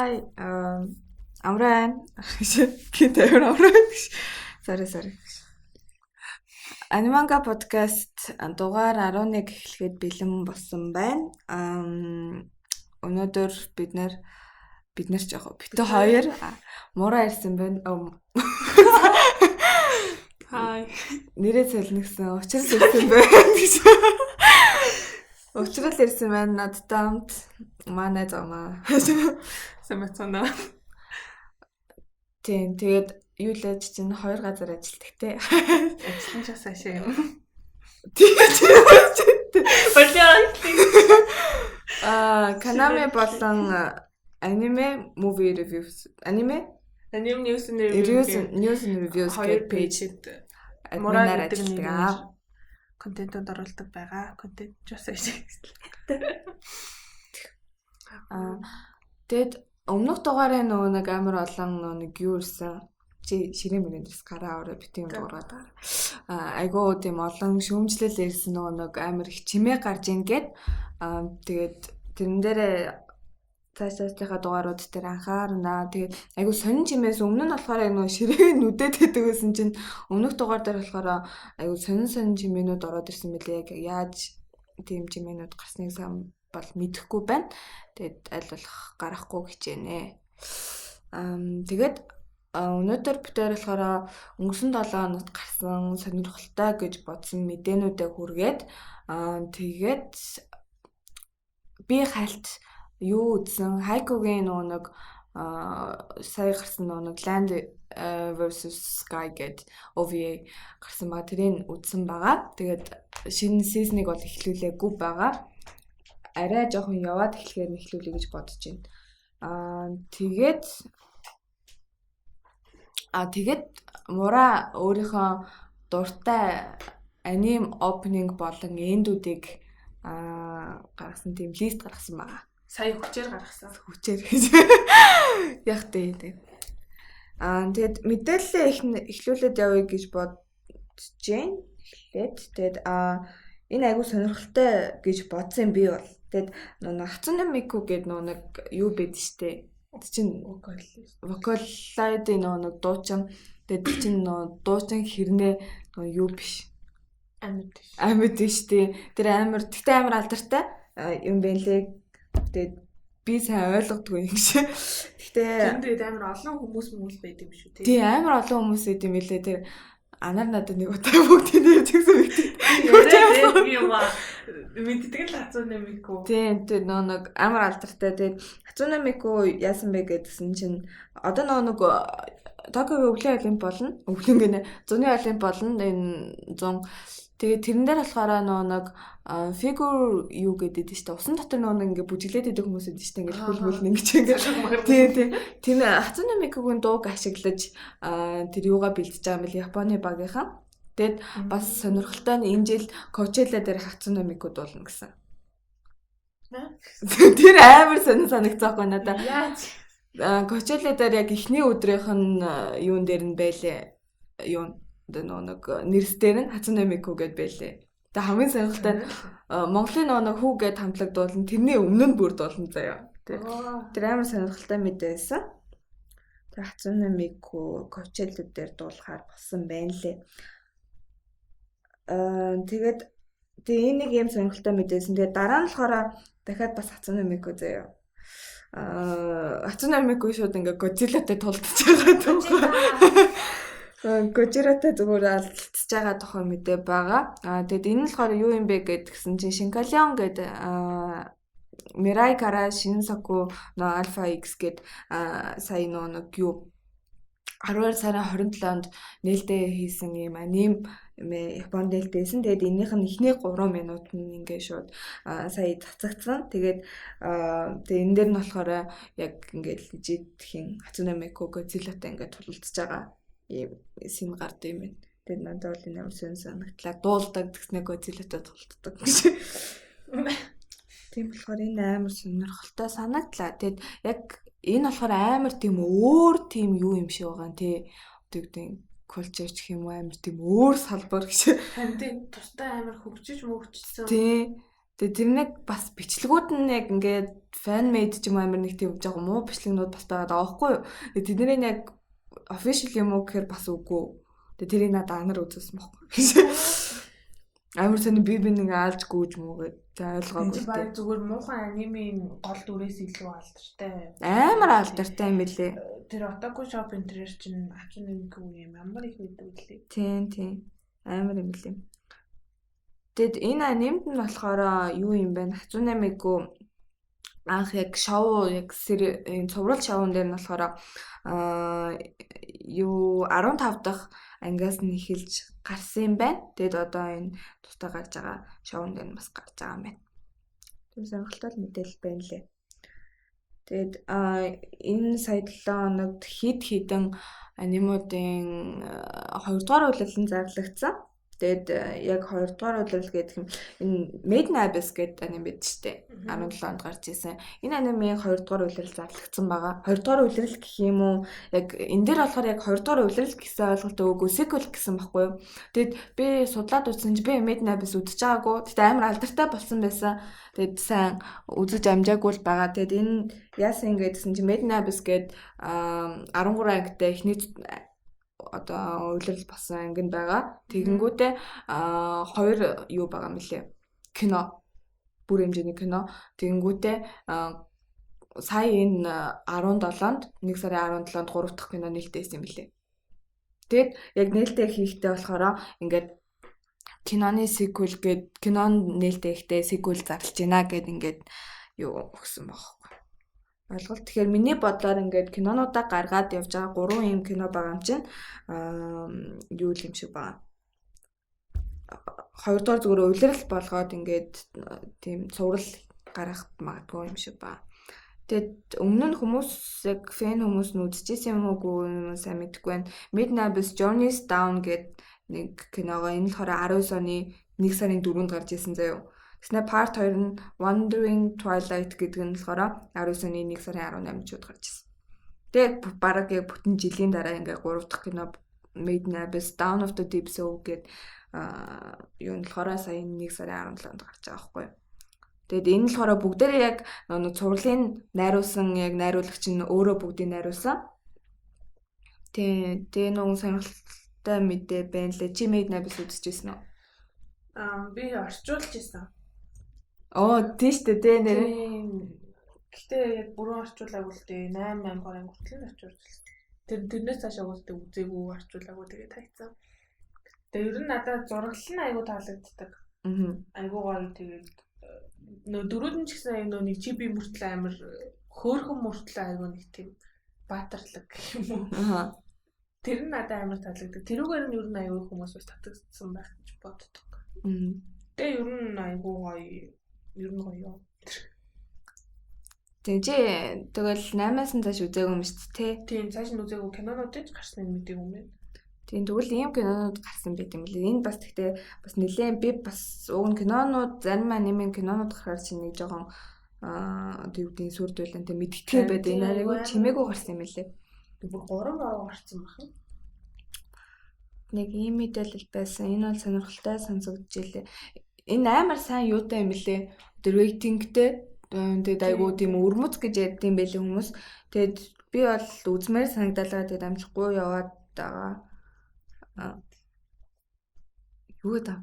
Hi. Amran. Kita Amran. Sorry. Аниманга подкаст дугаар 11 эхлэхэд бэлэн болсон байна. Өнөөдөр бид нар ч яг битүү хоёр мураа ирсэн байна. Hi. Нэрээ солигдсон. Учрал ирсэн байна. Учрал ирсэн байна надтай хамт манай замаа. Самцана. Тийм тэгээд юу л аж чинь хоёр газар ажилладаг те. Ажиллаж байгаа шээ юм. Канами болон аниме movie reviews. Аниме news and reviews хоёр гэдэг пэйж мураа админаар гэдэг ажилладаг. контентэд оруулдаг байгаа. Контент жас шээ. Тэгэд өмнөх дугаараа нөгөө нэг амар олон нэг юу ирсэн. Чи ширээ мөрөндөөс гараа ороо битэн дуурайд байгаа. Айгуу тийм олон шүүмжлэл ирсэн нөгөө нэг амар их чимээ гарч ингээд тэгээд тэрэн дээрээ цаашаасынхаа дугаарууд дээр анхаарна. Тэгээд айгуу сонин чимээс өмнө нь болохоор яг нөгөө ширээ нүдэд хэдэг байсан чинь өмнөх дугаар дээр болохоор айгуу сонин чимээнүүд ороод ирсэн мөлий. Яг яаж тийм чимээнүүд гарсныг сайн бол мэдэхгүй байна. Тэгээд аль болох гарахгүй хичээнэ. Тэгээд өнөөдөр битээр болохоор өнгөрсөн 7 хоногт гарсан сонирхолтой гэж бодсон мэдээнүүдээ хүргээд тэгээд би хальт юу үзсэн Хайкогийн нөгөө нэг сая гарсан нөгөө нэг Land versus Sky гэдэг OVA гарсан ба тэрийг үзсэн байгаа. Тэгээд шинэ сизнийг бол эхлүүлээгүй байгаа. Арай жоохон яваад эхлэхээр эхлүүлэе гэж бодож байна. Тэгээд мура өөрийнхөө дуртай аним opening болон эндүүдийг гаргасан тийм лист гаргасан байгаа. Сая хүчээр гаргасан. Хүчээр гэж. Яг тэгээд мэдээлэлээ эхлүүлээд явъя гэж бодож байна. Тэгээд энэ айгу сонирхолтой гэж бодсон би бол. Тэгээд Хацуне Мику гэдэг нэг юу байд штэ. Чин вокалайд нэг дуучин. Тэгээд чин дуучин хэрнээ юу биш. Амьд штэ. Тэр тэгтээ амар алдартай юм байлээ. Тэгээд би сайн ойлгодгүй юм шиг. Тэгтээ тэнд амар олон хүмүүс байдаг юм шүү тий. Тий амар олон хүмүүс байд юм билээ. Тэр анаар надад нэг удаа бүгдийг ярьчихсан мэт. Би юм мэддэг л Хацуне Мику. Тийм тэр нэг амар алдартай. Тэгээд Хацуне Мику яасан бэ гэдгсэн чинь одоо нэг Токио өвлийн олимп болно. Өвлийн гэнэ 100-ны олимп болно. Энэ 100. Тэгээд тэрэн дээр болохоор нэг фигур юу гэдэг нь шүү дээ. Усан дотор ингээ бүжиглээд идэх хүмүүс байдаг шүү дээ. Ингээ хөлмөл ингээ тийм. Тийм Хацуне Микугийн дууг ашиглаж тэр юугаа бэлдэж байгаа юм бэл Японы багийнхан. Тэгэд бас сонирхолтой нь энэ жил Coachella дээр Хацуне Мику дуулна гэсэн. Тэр амар санагцаахгүй надаа. Coachella дээр яг эхний өдрийнх нь юун дээр нь байлээ. Юу нэг нэрс дээр нь Хацуне Мику гэд байлээ. Тэгээ хамгийн сонирхолтой Монголын нэг хүү гэд хамтлаг дуулна. Тэрний өмнө нь бүр дуулна заяа. Тэр амар сонирхолтой мэдээсэн. Тэр Хацуне Мику Coachella дээр дуулахаар болсон байна лээ. Тэгээд энэ нэг юм сонирхолтой мэдээсэн. Тэгээд дараа нь болохоор дахиад бас Хацуне Мику заяа. Хацуне Мику шууд ингээ Godzilla-тай тулдчихж байгаа тухай. Godzilla-тай зүгээр алдчихж байгаа тухай мэдээ байгаа. Тэгэд энэ нь болохоор юу юм бэ гэдгсэн чинь Shinkalion гэдэг Mirai Kara Shinsaku no Alpha X гэд сая нэг юу 12 сарын 27-нд нээлттэй хийсэн юм аним Японд нээлттэйсэн. Тэгээд энийх нь эхний 3 минут нь ингээ шууд сая цацагдсан. Тэгээд энэ дээр нь болохоор яг ингээ лежитхэн Хацуне Мику Godzilla-тай ингээ тулалдж байгаа ийм син гард юм байна. Тэгээд надад бол энэ амар санагдлаа. Дуулдаг гэснээр Godzilla-тай тулалддаг гэж. Тийм болохоор энэ амар сонирхолтой санагдлаа. Тэгээд яг энэ болохоор амар тийм өөр тийм юу юм шиг байгаа нэ. Тэгдэг кулчер ч юм уу амар тийм өөр салбар гэж. Тандын тустай амар хөгжиж мөгжсөн. Тий. Тэгээ тэрнийг бас бичлэгүүд нь яг ингээд fan made ч юм амар нэг тийм жоохон муу бичлэгнүүд бас байгаа даахгүй юу. Тэгээ тэдний яг official юм уу гэхээр бас үгүй. Тэгээ тэрийг надад анар үзүүлсэн байхгүй. Амар сони би нэг аалж гүйж мүүгээд за ойлгоогүй. Тэр баг зүгээр муухан анимын гол дүрээс илүү алдартай. Амар алдартай юм билээ. Тэр Otaku Shop интерьер чинь Hatsune Miku юм ямар их мэддэг лээ. Тийм. Амар юм билээ. Тэгэд энэ анимд нь болохоор юу юм бэ? Hatsune Miku анх яг шоу яг энэ цуврал шоун дээр нь болохоор юу 15 дахь ангиас нь эхэлж гарсан юм байна. Тэгэд одоо энэ тустай гарч байгаа шоун дээр нь бас гарч байгаа юм байна. Тэр сонирхолтой мэдээлэл байна лээ. Тэгэд энэ сая 7 хоногт хідэн анимуудын 2 дугаар үйлрэл нь зарлагдсан. Тэгэд яг 2 дугаар үйлрэл гэдэг юм энэ Made in Abyss гэдэг аним байд штэ. 17 онд гарч ирсэн. Энэ анимын 2 дугаар үйлрэл зарлагдсан байгаа. 2 дугаар үйлрэл гэх юм уу? Яг энэ дээр болохоор яг 2 дугаар үйлрэл гэсэн ойлголт өгөөгүй sequel гэсэн баггүй юу? Тэгэд би судлаад үзсэн чи би Made in Abyss үзэж байгаагүй. Тэгтээ амар алдартай болсон байсан. Тэгэд сайн үзэж амжаагүй л байгаа. Тэгэд энэ яасан ингэдсэн чи Made in Abyss гээд 13 ангитай эхний одоо үйлрэл болсон анги нь байгаа. Тэгэнгүүтээ 2 юу байгаа мөлий. Кино. Бүр хэмжээний кино. Тэгэнгүүтээ сая энэ 17-нд 1 сарын 17-нд 3 дахь кино нээлттэйсэн юм билээ. Тэгэд яг нээлттэй хийхдээ болохоор ингээд киноны sequel гээд кинон нээлттэй ихтэй sequel зарлж байна гэд ингээд юу өгсөн байхгүй. Ойлголт. Тэгэхээр миний бодлоор ингээд кинонуудаа гаргаад явж байгаа 3 юм кино байгаа юм чинь юу юм шиг байна. 2 дугаар зүгээр үйлрэл болгоод ингээд тийм цуврал гаргахт магадгүй юм шиг байна. Тэгэд өмнө нь хүмүүс яг фэн хүмүүс нь үзчихсэн юм уугүй юм сайн мэдэхгүй байна. Made in Abyss Journeys Down гэдэг нэг киногоо энэ болохоор 19 оны 1 сарын 4-нд гарч ирсэн заяа. Тэснэ part 2 нь Wandering Twilight гэдэг нь болохоор 19 оны 1 сарын 18-нд гарч ирсэн. Тэгээд бараг яг бүтэн жилийн дараа ингээ 3 дахь кино Made in Abyss Dawn of the Deep Soul гэдэг юу нь болохоор сая 1 сарын 17-нд гарч байгаа байхгүй юу. Тэгэд энэ нь болохоор бүгдээрээ яг нэг цувралын найруулсан яг найруулагч нь өөрөө бүгдийг найруулсан. Тэгээ нэг сонирхолтой мэдээ байна лээ. Чи Made in Abyss үзчихсэн үү? Би орчуулж исэн. Тийм шүү дээ нэр. Гэхдээ яг бүрэн орчуулаагүй л дээ 8 хорын хүртэл орчуулсан. Тэрнээс цаашаа үлдээ үзээгүй орчуулаагүй тэгээд тайцсан. Тэгээ ер нь надад зураглал нь айгүй таалагддаг. Айгүй гоё тэгээд нөө дөрүүд нь ч гэсэн нөө нэг чиби мөртлөө амар хөөрхөн мөртлөө айгүй нэг тийм баатарлаг гэх юм уу. Тэр нь надад амар таалагддаг. Тэрүүгээр нь ер нь айгүй хүмүүс бас татагдсан байх гэж боддог. Тэгээ ер нь айгүй гоё. Ер нь гоё. Тэгвэл 8-аас нь цааш үзээгүй юм шүү дээ. Тийм цааш нь үзээгүй кинонуудыг гарсныг мэдээгүй юм байна. Тийм тэгвэл ийм кинонууд гарсан байт юм лээ. Энэ бас тэгтээ бас нэлээд би бас уг нь кинонууд зарим анимын кинонууд гарахаар чинь нэг жоохон тэгвдийн сүрдүүлэнтэй мэдтгэе байд. Энэ айгүй чимээгүй гарсан юм лээ. Бүр 3 гарсан бахан. Нэг ийм мэдээлэл байсан. Энэ бол сонирхолтой сонсогдож илээ. Энэ амар сайн юутай юм лээ. Тэр рейтингтэй тэгээд айгуу тийм өрмөц гэж ярьд юм байлээ хүмүүс. Тэгэд би бол үзмээр санагдалаа тэгээд амжихгүй яваад байгаа. Юу гэдэг юм.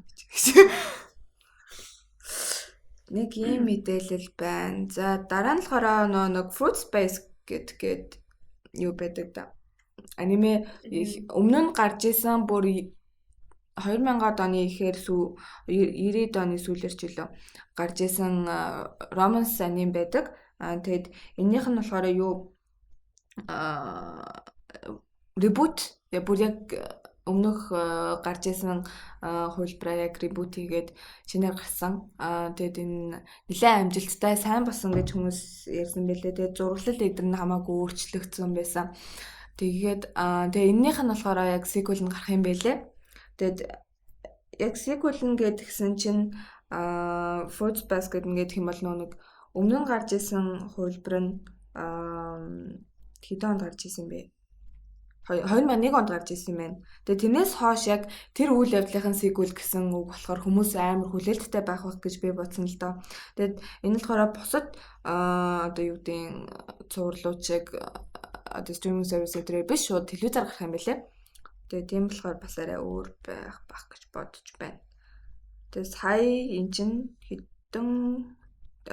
Нэг ийм мэдээлэл байна. За дараа нь болохоор нэг Fruit Space гэдэг юу байдаг да. Аниме өмнө нь гарч исэн бүр 2000-ад оны ихээр 90-ад оны сүүлээр ч үлээ гарч исэн romance аним байдаг. Тэгэд эннийх нь болохоор юу reboot бүр яг өмнөх гарч исэн хувилбараа яг reboot хийгээд шинээр гарсан. Тэгэд энэ нэлээд амжилттай сайн болсон гэж хүмүүс ярьсан байлээ. Тэгээд зураглал эдгээр нь хамаагүй өөрчлөгдсөн байсан. Тэгээд тэгээ эннийх нь болохоор яг sequel нь гарах юм байлээ. Тэгэд яг sequel нь гэдгсэн чинь Fruit Basket гэдэг юм бол нэг өмнө нь гарч исэн хувилбар нь хэдэн онд гарч исэн бэ? 2001 онд гарч ирсэн юм байна. Тэгээ тэрнээс хойш яг тэр үйл явдлын sequel гэсэн үг болохоор хүмүүс амар хүлээлттэй байх гэж би бодсон л доо. Тэгээд энэ болохоор бусад одоо юу гэдэг цувралуучиг одоо стриминг сервис дээр биш шууд телевизээр гарах юм байлээ. Тэгээ тийм болохоор бас арай өөр байх гэж бодож байна. Тэгээ сая эн чин хэдэн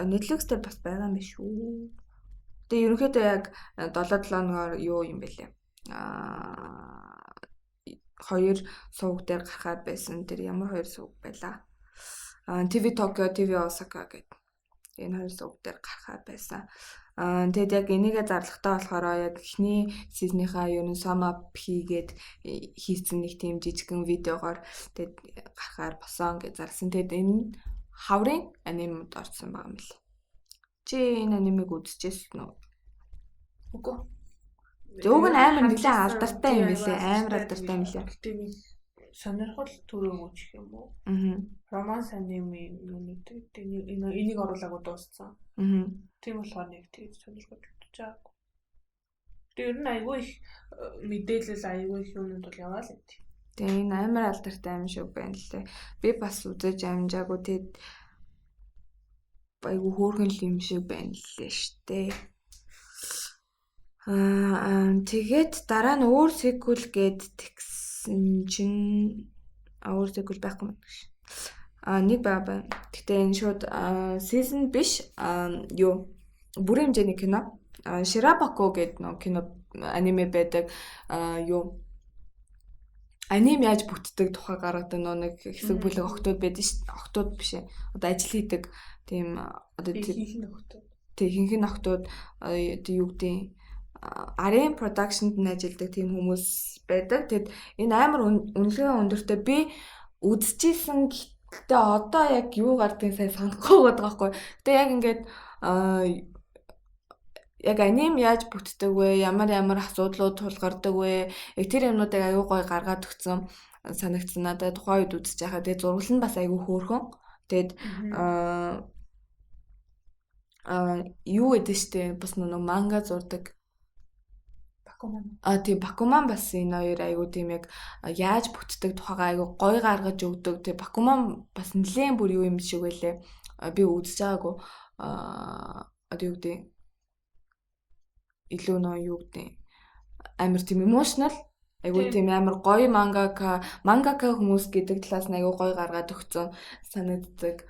Netflix дээр бас байгаа юм биш үү? Тэгээ ерөнхийдөө яг 7 хоногор юу юм бэлээ. 2 сувг дээр гарахаар байсан. Тэр ямар 2 сувг байлаа? TV Tokyo, TV Osaka гэдэг энэ 2 сувг дээр гарахаар байсан. Тэгэд яг энийгээ зарлахтаа болохоор яг эхний сизнийхаа ер нь sum up хийгээд хийсэн нэг тийм жижигхэн видеогоор тэгэд гарахаар босон гэж зарласан. Тэгэд энэ хаврын анимад орсон байгаа юм лээ. Чи энэ анимыг үзчихсэн үү? Үгүй. Зөвг нь амар нэлээд алдартай юм билээ. Амар алдартай юм лээ. Тийм сонирхол төрөөгөөч юм уу? Романс анime юм гэдэг. Энийг оруулаагүй дууссан. Тийм болохоор нэг тийм сонирхож бодож байгаа. Тэр нь айгүй их мэдээлэл айгүй их юмуд бол яваа л юм. Тэгээ энэ амар алдартай юм шиг байна лээ. Би бас үзэж амжаагүй тэгэд айгүй хөөрхөн юм шиг байна лээ штэ. Тэгээд дараа нь өөр sequel гээд тэгсэн чинь өөр sequel байхгүй юм гэж. Нэг байгаа. Гэтэ энэ шууд season биш юу бүрийн хэмжээний кино. Shirabako гэдэг нэг кино аниме байдаг. Юу аним яаж бүтдэг тухай гаргадаг нэг хэсэг бүлэг охтууд байдаг шүү. Охтууд биш ээ. Одоо ажил хийдэг тийм одоо ихэнх нь охтууд одоо юу гэдэг арын продакшнд нь ажилладаг тийм хүмүүс байдаг. Тэгэд энэ амар үнэлгээ өндөртэй би үзчихсэн. Гэтэ одоо яг юу гардыг сайн санахгүй байгаа байхгүй. Гэтэ яг ингээд яг аним яаж бүтдэг вэ? Ямар асуудлууд тулгардаг вэ? Яг тэр юмнуудыг аюу гой гаргаад өгсөн санагдсан надад тухайн үед үзэж байхад. Тэгээ зургал нь бас аюу хөөрхөн. Тэгэд юу гэдэг штэ бас нэг манга зурдаг. Тийм Бакуман бас энэ хоёр аюу тийм яг яаж бүтдэг тухайгаа аюу гой гаргаж өгдөг. Тэгээ Бакуман бас нэлээд бүр юу юм шиг байлээ. Би үзэж байгаагүй. Одоо юу гэдэг илүү нөө юу гэдэг амар тийм emotional айгуу тийм амар гоё мангака хүмүүс гэдэг талаас нь айгуу гоё гаргаад өгсөн санагддаг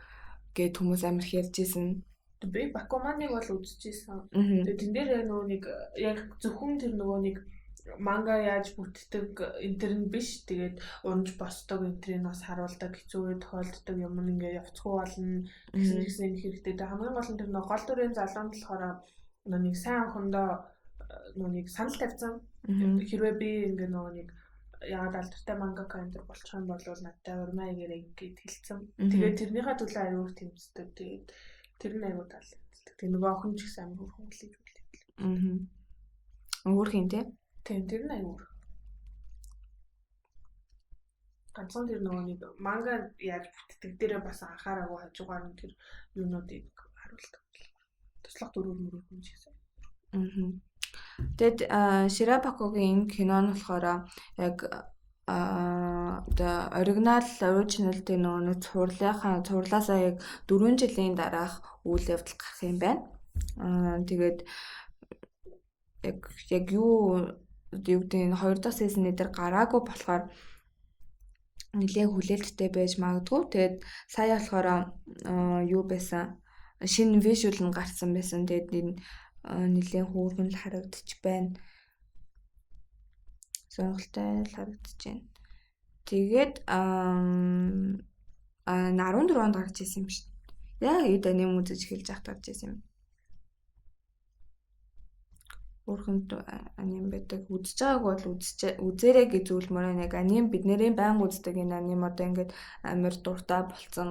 гэд хүмүүс амар ярьжсэн. Би Бакуманыг бол үзчихсэн. Тэгээ тэн дээр нөгөө нэг яг зөвхөн тэр нөгөө нэг манга яаж бүтдэг энэ төр нь биш. Тэгээд унж босдог энэ төрийг бас харуулдаг хэцүү тохиолддог юм ингээ явцгүй болно гэсэн хэрэгтэй. Тэгээ хамгийн гол нь тэр нөгөө гол дүрийн залуун болохоор нэг сайн охиндоо нэг санал тавьсан. Хэрвээ би ингээ нөгөө нэг яагаад алдартай мангака энэ төр болчих юм бол надтай урмаа игэрэй гэд хэлсэн. Тэгээд тэрнийхээ төлөө аюул тэмцдэг. Тэгээд тэр нь аюул таалагддаг. Тэгээд нөгөө охин ч гэсэн амар хөрхөн хэлж үлээ. Өөрх юм тий. Тийм тэр нь аюул. Ганцхан тэр нөгөө нэг манга яаж бүтдэг дээрээ бас анхаараагүй хажуугаар нь тэр юунуудыг харуулдаг. Туслах дөрөв мөрөв юм шиг. Тэгэд Shirabako-гийн энэ кино нь болохоор яг the original тийм нөгөө цувралаасаа яг 4 жилийн дараах үйл явдал гарах юм байна. Тэгээд яг юу гэдэг 2 дахь сизны дээр гараагүй болохоор нэлээд хүлээлттэй байж магадгүй. Тэгээд сая болохоор юу байсан шинэ visual нь гарсан байсан. Тэгээд энэ нэлээд хөөргөн л харагдчих байна. Сонирхолтой л харагдаж байна. Тэгээд 14 онд гарч ирсэн юм шүү. Яг эд аним үзэж эхэлж ахт гарч ирсэн юм. Өөрхөн аним байдаг. Үзэж байгааг бол үзээрэй гэж зөвлөмөр нэг аним биднэрийн байнга үздэг энэ аним одоо ингээд амар дуртай болцсон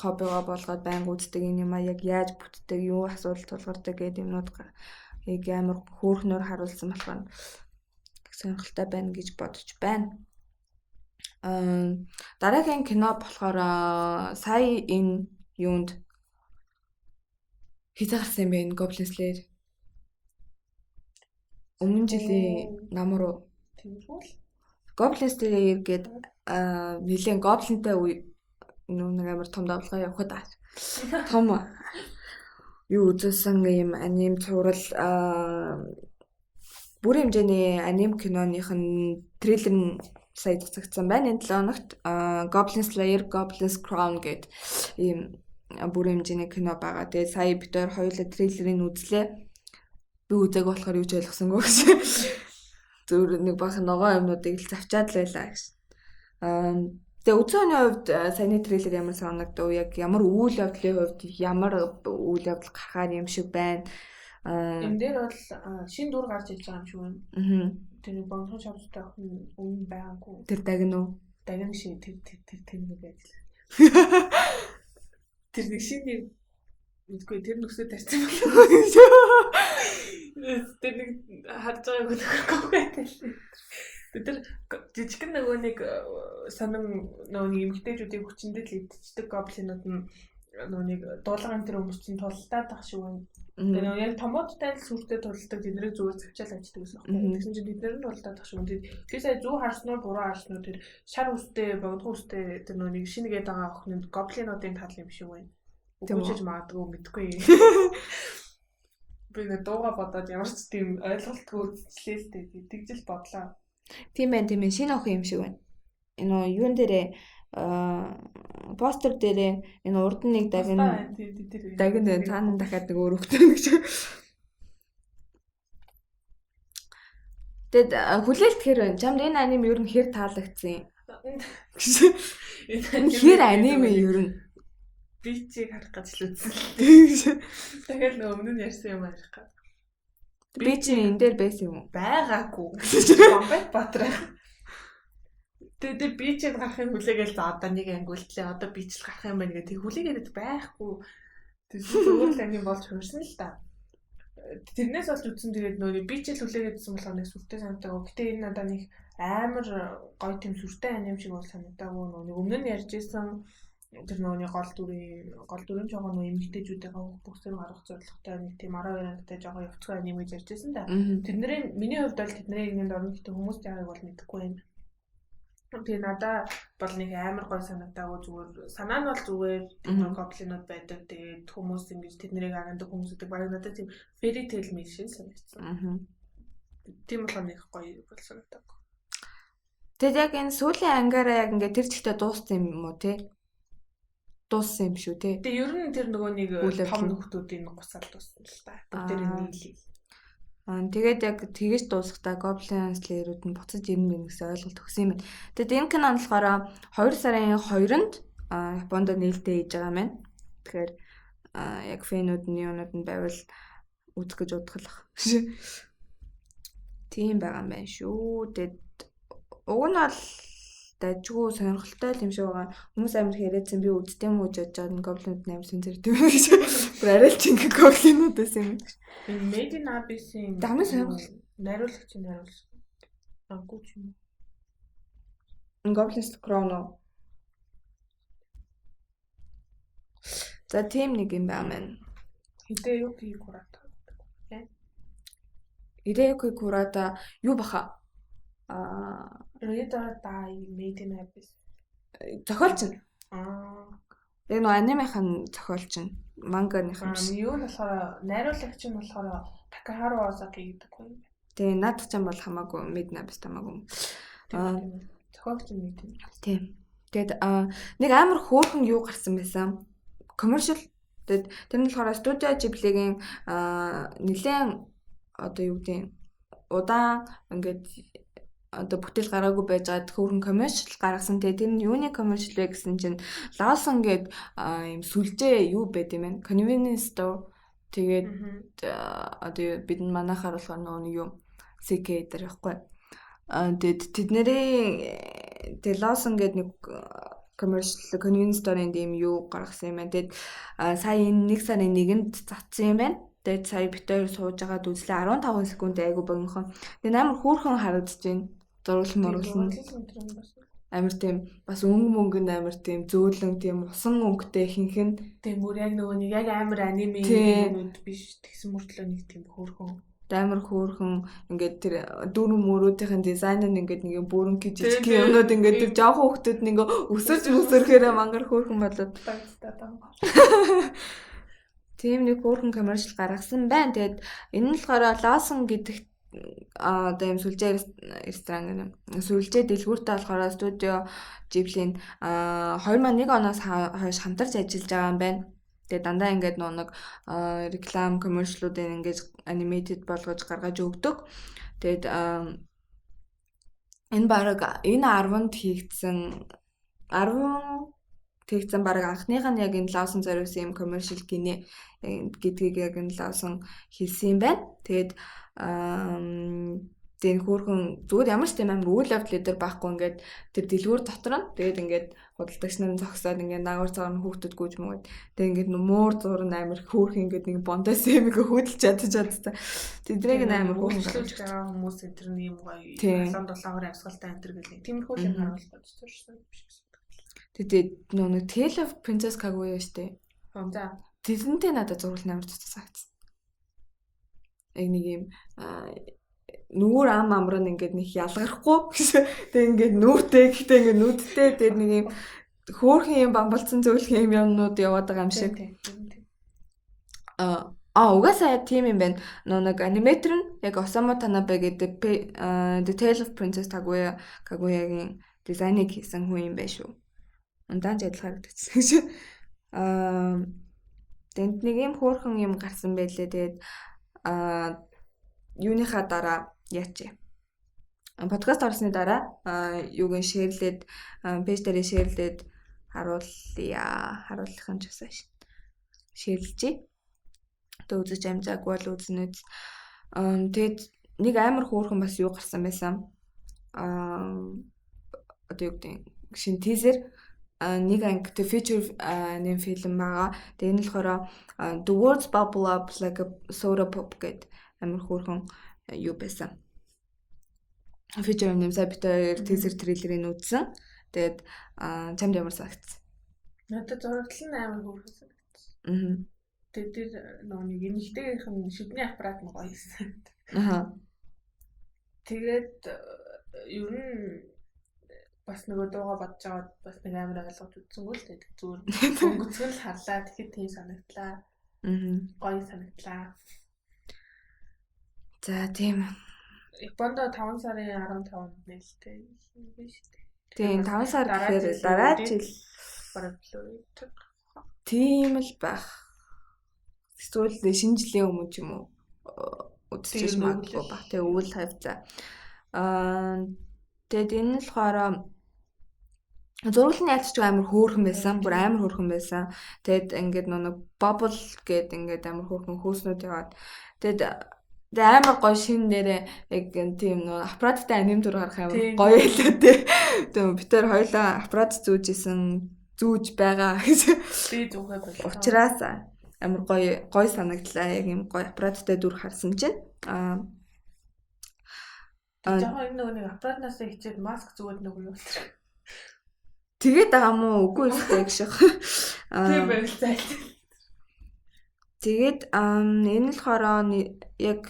хоббигоо болгоод байнга үздэг энэ юм а яг яаж бүтдэг юу асуудал тулгардаг гэдэг юмнууд яг амар хөөрхнөр харуулсан болохоор сонирхолтой байна гэж бодож байна. Дараагийн кино болохоор сая энэ юунд хязгаар гарсан юм бэ? Goblin Slayer. Өмнө жилийн нам руу тиймэрхүү л. Goblin Slayer гээд нэгэн гоблинтай нэг амар том давлгаа явахад том юу үзсэн юм аним цуврал бүр хэмжээний аним киноных нь трейлер нь сая цацагдсан байна. Энэ 7 хоногт Goblin Slayer, Goblin's Crown гээд ийм бүр хэмжээний кино байгаа. Тэгээ сая бид хоёр хоёулаа трейлерыг үзлээ. Би үзег болохоор юу ч ойлгосонгүй гэж. Зөв нэг бахан ногоо юмнуудыг л завчаад л байлаа гэж. Тэгээ үзэн оны хувьд саяны трейлер ямар санагдав? Яг ямар үйл явдлын хувьд ямар үйл явдал гарахаар юм шиг байна. Энд дээр бол шин дүр гарч ирж байгаа юм шиг байна. Тэр нэг бонхон шавцтай охин өмнө байгаагүй. Тэр дагна уу? Дагна шиг тэр нэг байж л. Тэр нэг шин нэг үгүй тэр нүсээ тарьсан байна. Тэр нэг харж байгаагүй нөхөхгүй. Тэр жижигхэн нөгөө нэг сонин нөгөө эмгтээчүүдийг хүчиндээ л идчихдэг гоблинууд нь нөгөө нэг дуулгын тэр хүмүүс чинь тултаад тах шиг байна. Тэр нөгөө яг томоодтай л сүртэй тулдаг тэднийг зүгээр завчаал аждаг гэсэн юм. Тэгсэн чинь бид нэр нь тултаад тах шиг байна. Тэгэхээр сая зүү харснуу буруу харснуу тэр шар үстэй, богдох үстэй тэр нөгөө нэг шинэгээд байгаа охинд гоблинуудын тал юм шиг байна. Үгүйж магадгүй мэдгүй. Би нэг дууга бодоод ямар ч тийм ойлголтгүй үзчихлээ л дээ. Тэгжэл бодлоо. Тийм байх тийм шинэ охин юм шиг байна. Энэ юун дээрээ постэр дээрээ энэ урд нь нэг дагна цаана дахиад нэг өөр хөлтэй гэж. Тэгэд хүлээлт хэр чамд энэ аним ер нь хэр таалагдсан юм? Энэ хэр аним ер нь би чиг харах гэж л үзсэн. Дахиад нөгөө өмнө нь ярьсан юм арих гад. Би чи энэ дээр байсан юм уу? Байгаагүй. Бомбет Батраа. Тэгээд би чиг гарахын хүлээгээл за одоо нэг ангиултлаа. Одоо би ч л гарах юм байна гэдэг хүлээгээд байхгүй. Тэгсэн зүгээр л анги болж хөрсөн л та. Тэрнээс болж үтсэн тэгээд нөгөө би ч л хүлээгээдсэн болохоор нэг сүртэй санагдаагүй. Гэтэ энэ надад нэг амар гоё тийм сүртэй аним шиг бол санагдаагүй. Нөгөө өмнө нь ярьж исэн тэр нөгөө гол дүрийн жоо нөгөө эмгтээчүүдийн бүгсээр гарах зорилготой нэг тийм 12 ангитай жоо явцгаа аним гэж ярьжсэн да. Тэдний миний хувьд бол тэдний нэг орон гэдэг хүмүүс яагаад бол мэдэхгүй юм. Тэгээ надаа бол нэг амар гой санагдаагүй зүгээр санаа нь бол зүгээр тийм гоблинууд байдаг. Тэгээд хүмүүс ингэж тэднийг арандаг хүмүүсүүдийг баг надад тийм fairy tale мэл шиг санагдсан. Тийм болохоор нэг гоё бол санагдаагүй. Тэгээд яг энэ сүүлийн ангаараа яг ингээд тэр чигтээ дууссан юм уу те? Дууссан юм шүү те. Тэгээ ер нь тэр нөгөө нэг том нөхдүүдийн гусаал дууссан л та. Бүгдээр нийлээ. Тэгээд яг тэгэж дуусахдаа Goblin Slayer-ууд нь буцаж ирнэ гэсэн ойлголт өгсөн юм байна. Тэгээд энэ кино нь болохоор 2 сарын 2-нд Японд нээлттэй хийж байгаа юм байна. Тэгэхээр яг фэнүүд нь юунууд нь байвал үзэх гэж удахлах. Тийм байгаа юм байна шүү. Тэгээд уг нь бол дажгүй сонирхолтой юм шиг байгаа. Хүмүүс амар хэрэгцэн би үзтээ юм уу гэж бодож гоблинууд амар сүнзэрдэг юм гэж. Бүр арай л чинг гоблинууд байсан юм. Энэ Made in Abyss-ийн дамын сонирхол найруулагч найруулсан. Ангууч юм. Goblin's Crown. За тийм нэг юм байна. Hideyuki Kurata. Hideyuki Kurata юу баха? Reader Die Made in Abyss. Зохиолч нь. Яг нөө анимехан зохиолч нь. Манганых юм шиг. Юу нь болохоор найруулагч нь болохоор Takaharo Ozaki гэдэг хүн. Тэгээ наад ч юм бол хамаагүй Made in Abyss хамаагүй. Зохиолч нь Made in. Тийм. Тэгээд нэг амар хөөрхөн юу гарсан байсан. Commercial. Тэгээд тэр нь болохоор Studio Ghibli-гийн нэлээд одоо юу гэдэг удаан ингээд одоо бүтээл гараагүй байж байгаад хөөрхөн commercial гаргасан. Тэгээд тэр нь юуны commercial вэ гэсэн чинь Lawson гээд юм сүлжээ юу байд юм бэ? Convenience store. Тэгээд одоо бид манайхаар болохоор нөгөө юу CK дээр явахгүй. Тэгээд тэднэрийн Lawson гээд нэг commercial convenience store-ын юм юу гаргасан юм байна. Тэгээд сая энэ 1 сарын 1-нд цацсан юм байна. Тэгээд сая бид хоёр сууж байгаад үзлээ 15 секунд айгу богинохон. Тэгээд амар хөөрхөн харагдаж байна. Зурглан амар тийм бас мөнгө амар тийм зөөлөн тийм усан өнгөтэй хинхэн тийм бүр яг нөгөө нэг яг амар аниме юмуд биш тэгсэн мөртлөө нэг тийм хөөрхөн. амар хөөрхөн ингээд тэр дүүрэн мөрүүдийн дизайн нь ингээд нэг бүрэн жижиг юмнууд ингээд тэр жоохон хүүхдүүд нь ингээд өсөрч өсөрхөөрэ мангар хөөрхөн болоод тийм нэг хөөрхөн commercial гаргасан байна. Тэгээд энэ нь болохоор Lawson гэдэг одоо юм сүлжээ ресторан сүлжээ дэлгүүртээ болохоор студио Ghibli 2001 оноос хойш хамтарч ажиллаж байгаа юм байна. Тэгээ дандаа ингээд нэг реклам commercial-уудыг ингээд animated болгож гаргаж өгдөг. Тэгээд энэ баг энэ 10-нд хийгдсэн баг анхных нь яг энэ Lawson зориулсан юм commercial гинэ гэдгийг яг энэ Lawson хэлсэн юм байна. Тэгээд тэр хөөрхөн зүгээр ямар ч тийм амар үйл явдал дээр байхгүй ингээд тэр дэлгүүр дотор нь тэгээд ингээд худалдагч нар зогсоод ингээд наагур цагаан хүүхдүүд гүйж мөгөөд тэгээд ингээд муур зурн амар хөөрхөн ингээд нэг бондоос юм ингээд хөдөлж чадчихсан. Тэдрийг амар хөөрхөн байгаа хүмүүс энэ юм гоё 7-7-оор амьсгалтай энэ төр гэл тиймэрхүү юм харуулж зорьсон юм шиг. Тэгээд нэг Tale of Princess Kaguya штэ. За. Тэрнтэй надад зурлал амар цуцсагцсан. Нэг юм нүүр ам амраа ингээд нэг ялгархгүй тэг ингээд нүүртэй гэхдээ ингээд нүдтэй тэр нэг юм хөөрхөн юм бамбалцсан зөвлөх юмнууд яваад байгаа юм шиг. Угаасаа тийм юм байна. Нэг аниматор нь яг Osamu Tanabe гэдэг The Tale of Princess Kaguya-гийн дизайныг хийсэн хүн юм байна шүү. Ундаанч адилхан харагдчихсан. Тэнд нэг юм хөөрхөн юм гарсан байлээ. Тэгээд юуныхаа дараа яачи. Подкаст орсны дараа юуг нь шеэрлээд пэйж дээр шеэрлээд харуулахын ч усаа шеэрлжээ. Тэ үзэж амжааг бол үзнэ. Тэгээд нэг амар хөөрхөн бас юу гарсан байсан. Одоо юу гэдэг шин тизер нэг анги feature нэм фильм байгаа. Тэгээд энэ болохоор The Words Bubble Up Like a Soda Pop гэдэг амар хөөрхөн юу байсан. Feature нэмсаа битээр teaser трейлерыг үзсэн. Тэгээд чамд ямар санагдсан? Надад зураглал нь амар хөөрхөн санагдсан. Тэгээд тэр нэг эмэгтэйгийнх нь шидний аппарат нь гоё байсан. Тэгээд ер нь бас нөгөө дуугаа бодож аваад бас нэг амар ойлгож үзсэнгүй л тэгээд зүгээр өнгөцгөн л харлаа. Тэгэхэд тийм санагдлаа. Гоё санагдлаа. За тийм. Японд 5 сарын 15-нд нээлттэй юм биш үү? Тийм 5 сар гэхээр дараа жил бараг л тийм л байх. Эсвэл шинэ жилийн өмнө ч юм уу үзчихэж магадгүй баг. Тэгээ өвөл хавцаа. Тэгээд энэ нь болохоор зураглал нь ялцч амар хөөрхөн байсан. Бүр амар хөөрхөн байсан. Тэгээд ингээд нэг bubble гэдэг ингээд амар хөөрхөн хөөснүүд яваад тэгээд амар гоё шин нэрээ яг тийм нөө аппараттай аним дүр гарах амар гоё байлаа тий. Тэгээд бид тэр хоёлаа аппарат зүүж байгаа гэж би зүгээ болоо. Учираас амар гоё санагдлаа. Яг юм гоё аппараттай дүр харсан чинь жоохон энэ нэг аппаратнаас хичээд маск зүгээд нөгөө юу болчих. Тэгээд байгаа мó үгүй үстэй гэх шиг. Тийм байл зай. Тэгээд энэ л хороо яг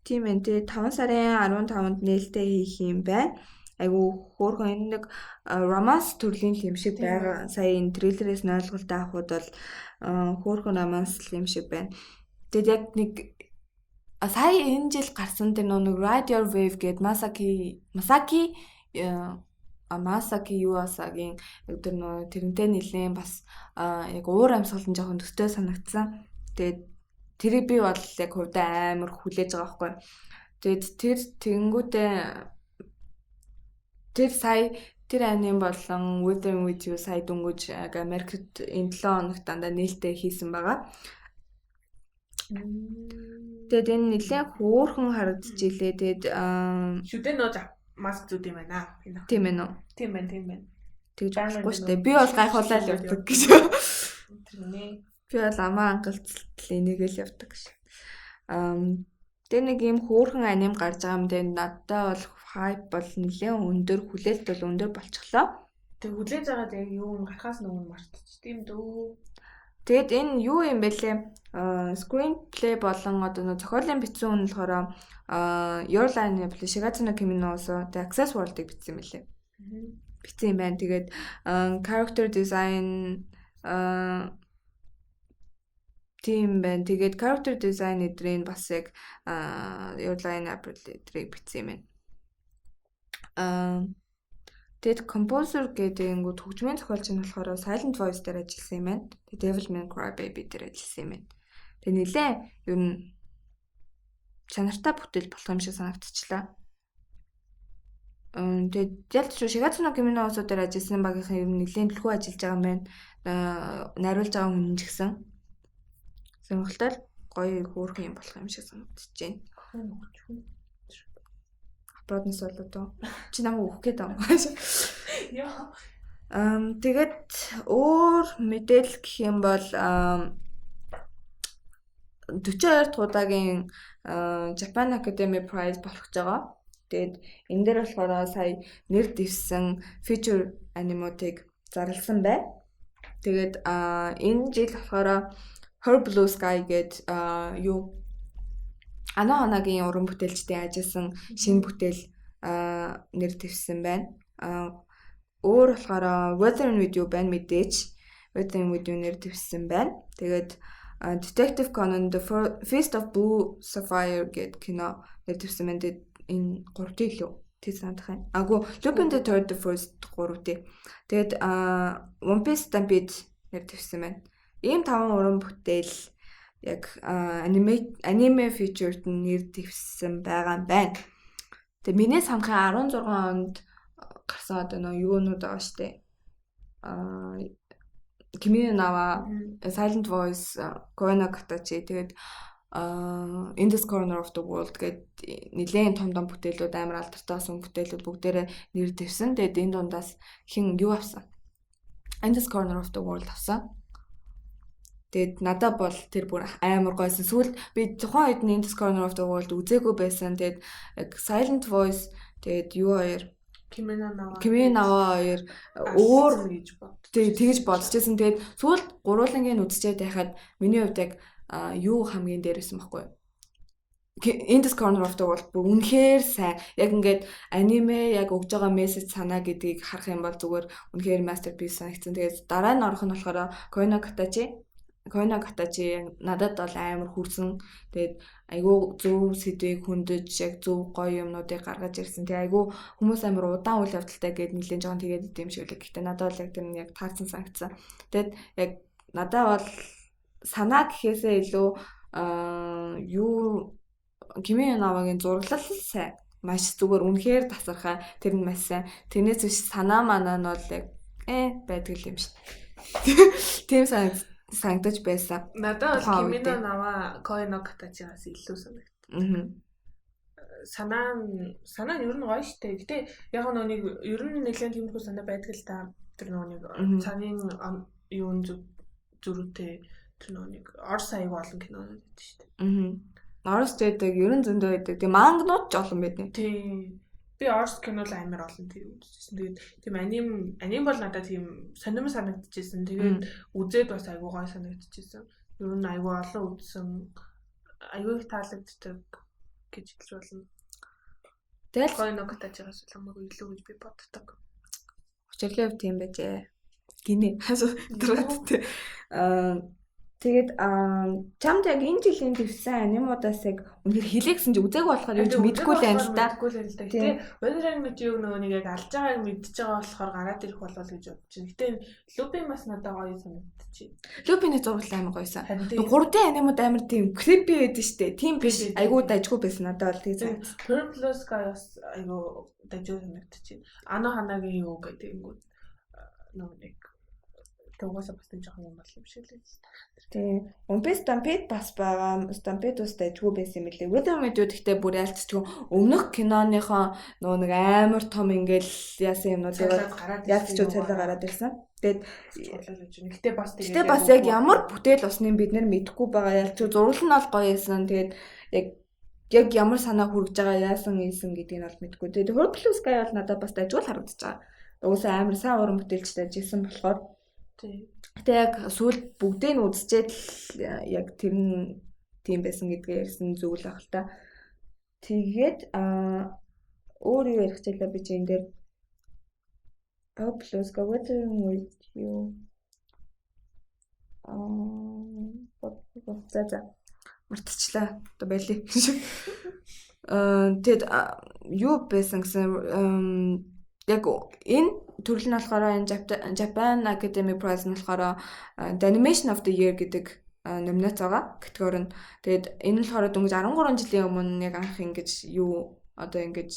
тийм ээ тий 5 сарын 15-нд нээлттэй хийх юм байна. Айгу хөөрхөн энэ нэг романс төрлийн юм шиг байгаа. Сая энэ трейлерээс нь ойлголттой авахуд бол хөөрхөн романс юм шиг байна. Тэгээд яг нэг сая энэ жил гарсан тэр нэг Ride Your Wave гэдэг Masaki Yuasaгийн яг тэр нөө тэрнтэй нэлээд бас яг уур амьсгал нь жоохон төстэй санагдсан. Тэгээд тэрийг би бол яг хувьдаа амар хүлээж байгаа байхгүй. Тэгээд тэр тэнгүүтээ тэр сая тэр аним болон Within With You сая дүнгиж Америкт энэ 7 хоногт дандаа нээлттэй хийсэн байгаа. Тэгээд энэ нэлээд хөөрхөн харагдчихжээ. Тэгээд шүдэн нөө маск зүд юм байна. Тийм ээ нөө. Тийм байна. Тэгж болохгүй шүү дээ. Би бол гайхуулаад явдаг гэж. Тэрний Би бол амаа ангалцлал энийг л явдаг гэж. Тэр нэг юм хөөрхөн аним гарч байгаа юм дээр надтай бол хайп бол нэлээд өндөр, хүлээлт бол өндөр болчихлоо. Тэг хүлээж байгаад яг юу гарахаас нөгөө мартчих тийм дөө. Тэгээд энэ юу юм бэ лээ? Screenplay болон одоо нөө зохиолын бичсэн хүн болохоор Your Line in Shigatsu no Kimi no Uso The Access World-ыг бичсэн юм лээ. Бичсэн юм байна. Тэгээд character design тийм байна. Тэгээд character design эдрийг бас яг Your Line эдрийг бичсэн юм байна. Тэгэд composer гэдэг ингүүд хөгжмийн зохиолч нь болохоор Silent Voice дээр ажилласан юм байна. Тэгээд Devil May Cry Baby дээр ажилласан юм байна. Тэгээд нэлээ ер нь чанартай бүтээл болох юм шиг санагдчихлаа. Тэгээд ялч Shigatsu no Kimi no Uso дээр ажилласан багийнхан ер нь нэлээд төлхөө ажиллаж байгаа юм байна. Найруулж байгаа хүн ч гэсэн сонирхолтой гоё хөөрхөн юм болох юм шиг санагдчихэв. Апплоднес болоо доо. Чи намайг өгөх гээд байгаа юм. Яа. Тэгээд өөр мэдээлэл гэх юм бол 42 дахь удаагийн Japan Academy Prize болох гэж байгаа. Тэгээд энэ дээр болохоор сая нэр дэвсэн feature anime-ыг зарласан байна. Тэгээд энэ жил болохоор Her Blue Sky гээд юу Анагийн уран бүтээлчдийн ажилласан шинэ бүтээл нэр дэвсэн байна. Өөр болохоор Weather and Video байна мэдээж. Weather and Video нэр дэвсэн байна. Тэгээд Detective Conan The Fist of Blue Sapphire гээд кино нэр дэвсэн байна. Тэгээд энэ 3 илүү тий санах юм. Агуу Lupin the Third the First 3 тий. Тэгээд One Piece Stampede нэр дэвсэн байна. Ийм 5 уран бүтээл яг аниме featured нэр дэвсэн байгаа юм байна. Тэгээ миний санахын 16 онд гарсан одоо нөө юунууд байгаа штэ. Kimi no Nawa, Silent Voice, Koe no Katachi тэгээд In This Corner of the World гээд нэлээд том бүтээлүүд амар алдартай сон бүтээлүүд бүгдээрээ нэр дэвсэн. Тэгээд энэ дундаас хин юу авсан? In This Corner of the World авсан. Тэгээд надад бол тэр бүр амар гойсон. Сүүл би тухайн үед In This Corner of the World үзээгүй байсан. Тэгээд Silent Voice тэгээд юу хоёр Kimi no Nawa хоёр өөр тэгж бодчихсон. Тэгээд сүүл гуруулангийн үзчихэд байхад миний хувьд яг юу хамгийн дээрсэн баггүй. In This Corner of the World бүр үнэхээр сайн. Яг ингээд аниме яг өгж байгаа мессеж санаа гэдгийг харах юм бол зүгээр үнэхээр masterpiece санагдсан. Тэгээд дараа нь орох нь болохоор Koe no Katachi надад бол амар хүрсэн. Тэгээд айгүй зөв сэдвийг хөндөж яг зөв гоё юмнуудыг гаргаж ирсэн. Тэгээд айгүй хүмүүс амар удаан үйл явдалтай гээд нэлээд жоон тэгээд идэм шиг үлээ. Гэхдээ надад бол яг тэр нь яг таарсан санагдсан. Тэгээд яг надад бол санаа гэхээсээ илүү юу Kimi no Nawa-гийн зураглал сайн. Маш зүгээр үнэхээр тасархай. Тэр нь маш сайн. Тэрнээс биш санаа манаа нь бол яг байдаг юм шиг. Тийм санагдаж байсан. Надад Kimi no Nawa Koe no Katachi-гаас илүү санагдав. Санаа нь ер нь гоё штэ. Гэтэ яг нэг ер нь нэлээд тиймэрхүү санаа байдаг л та. Тэр нэг цааны юун зүрүүтэй тэр нэг Орос аяг олон кинонууд байдаг штэ. Орос байдаг, ер нь зөндөө байдаг. Тэгээ мангнууд ч олон байдаг. Тийм. Би Орос кино л амар олон тийм үзчихсэн. Тэгээд тийм аним бол надад тийм сонирм санагдчихсэн. Тэгээд үзээд бас айгуу гой санагдчихсэн. Ер нь айгуу олон үзсэн. Айгуу их таалагддаг гэж хэлж болно. Тэгэл Koe no Katachi-гаас хамаагүй илүү гэж би боддог. Учирлын тийм байжээ. Гинэ. Дөрөвтэй. Тэгээд чамд яг энэ жилийн дэвсэн анимуудаас яг үнээр хилээгсэн чи үзээгүй болохоор юу ч мэдэхгүй л байна л да. Гэтэ Weather and Video нөгөө нэг яг алж байгааг мэдчихэж байгаа болохоор гараад ирэх болов гэж бодож байна. Гэтэ Lupin бас надад гоё санагдчихэ. Lupin-ийн зураг амар гоёсан. 3D анимууд амар тийм creepy байдаг штэ. Тийм биш. Айгуу дажгүй байсан надад бол тийм. Purple Sky бас айгуу дажгүй санагдчихэ. Анагийн юу гэдэг юм нөгөө нэг тэгээс бас нэг жоохон юм бол юм шиг л. Тийм. One Piece Stampede бас байгаа. Stampede бас дайггүй байсан юм лээ. Weather and Video гэхдээ бүр ялцчихгүй өмнөх киноныхоо нөгөө нэг амар том ингээл яасан юмнуудыг ялцчих цалаа гараад ирсэн. Тэгээд Гэтэ бас яг ямар бүтээл усны бид нэр мэдэхгүй байгаа ялч зураглал нь бол гоё байсан. Тэгээд яг ямар санаа хүргэж байгаа яасан ийсэн гэдгийг нь бол мэдэхгүй. Тэгээд Purple Sky бол надад бас дайггүй харагдаж байгаа. Уусаа амар сайн уран бүтээлчтэй ажилласан болохоор. Тийм. Гэтэ Гэтэ яг сүүл бүгдийг нь үзчихэд яг тэр нь тийм байсан гэдгээ ярьсан зүйл ах л та. Тэгээд өөр юу ярих чилээ би чинь энэ дээр Plus go weathering with you. За мартчихлаа. Одоо байли. Тэгэд юу байсан гэсэн яг энэ төрөл нь болохоор энэ Japan Academy Prize нь болохоор The Animation of the Year гэдэг номинаци байгаа категори нь. Тэгэд энэ нь болохоор дөнгөж 13 жилийн өмнө яг анх ингэж юу одоо ингээд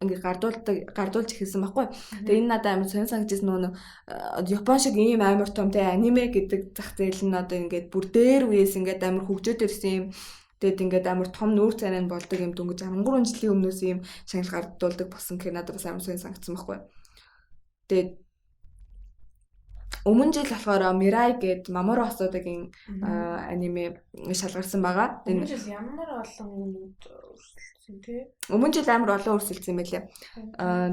гардуулж эхэлсэн байхгүй. Тэгээ энэ надад амар сонир санагдчихсан нөгөө Япон шиг ийм амар том те аниме гэдэг зах зээл нь одоо ингээд бүр дээр үеэс ингээд амар хөгжөөд ирсэн юм. Тэгээд ингээд амар том нүүр царай нь болдог юм дөнгөж 13 жилийн өмнөөс ийм шагнал гардуулдаг болсон гэхээр надад бас амар сонир санагдсан байхгүй. Тэгээд өмнө жил болохоор Mirai гээд Mamoru Hosodaгийн аниме шалгарсан байгаа. Энэ жил ямар олон үнүүд өрсөлдсөн тий? Өмнө жил амар олон өрсөлдсөн байлээ.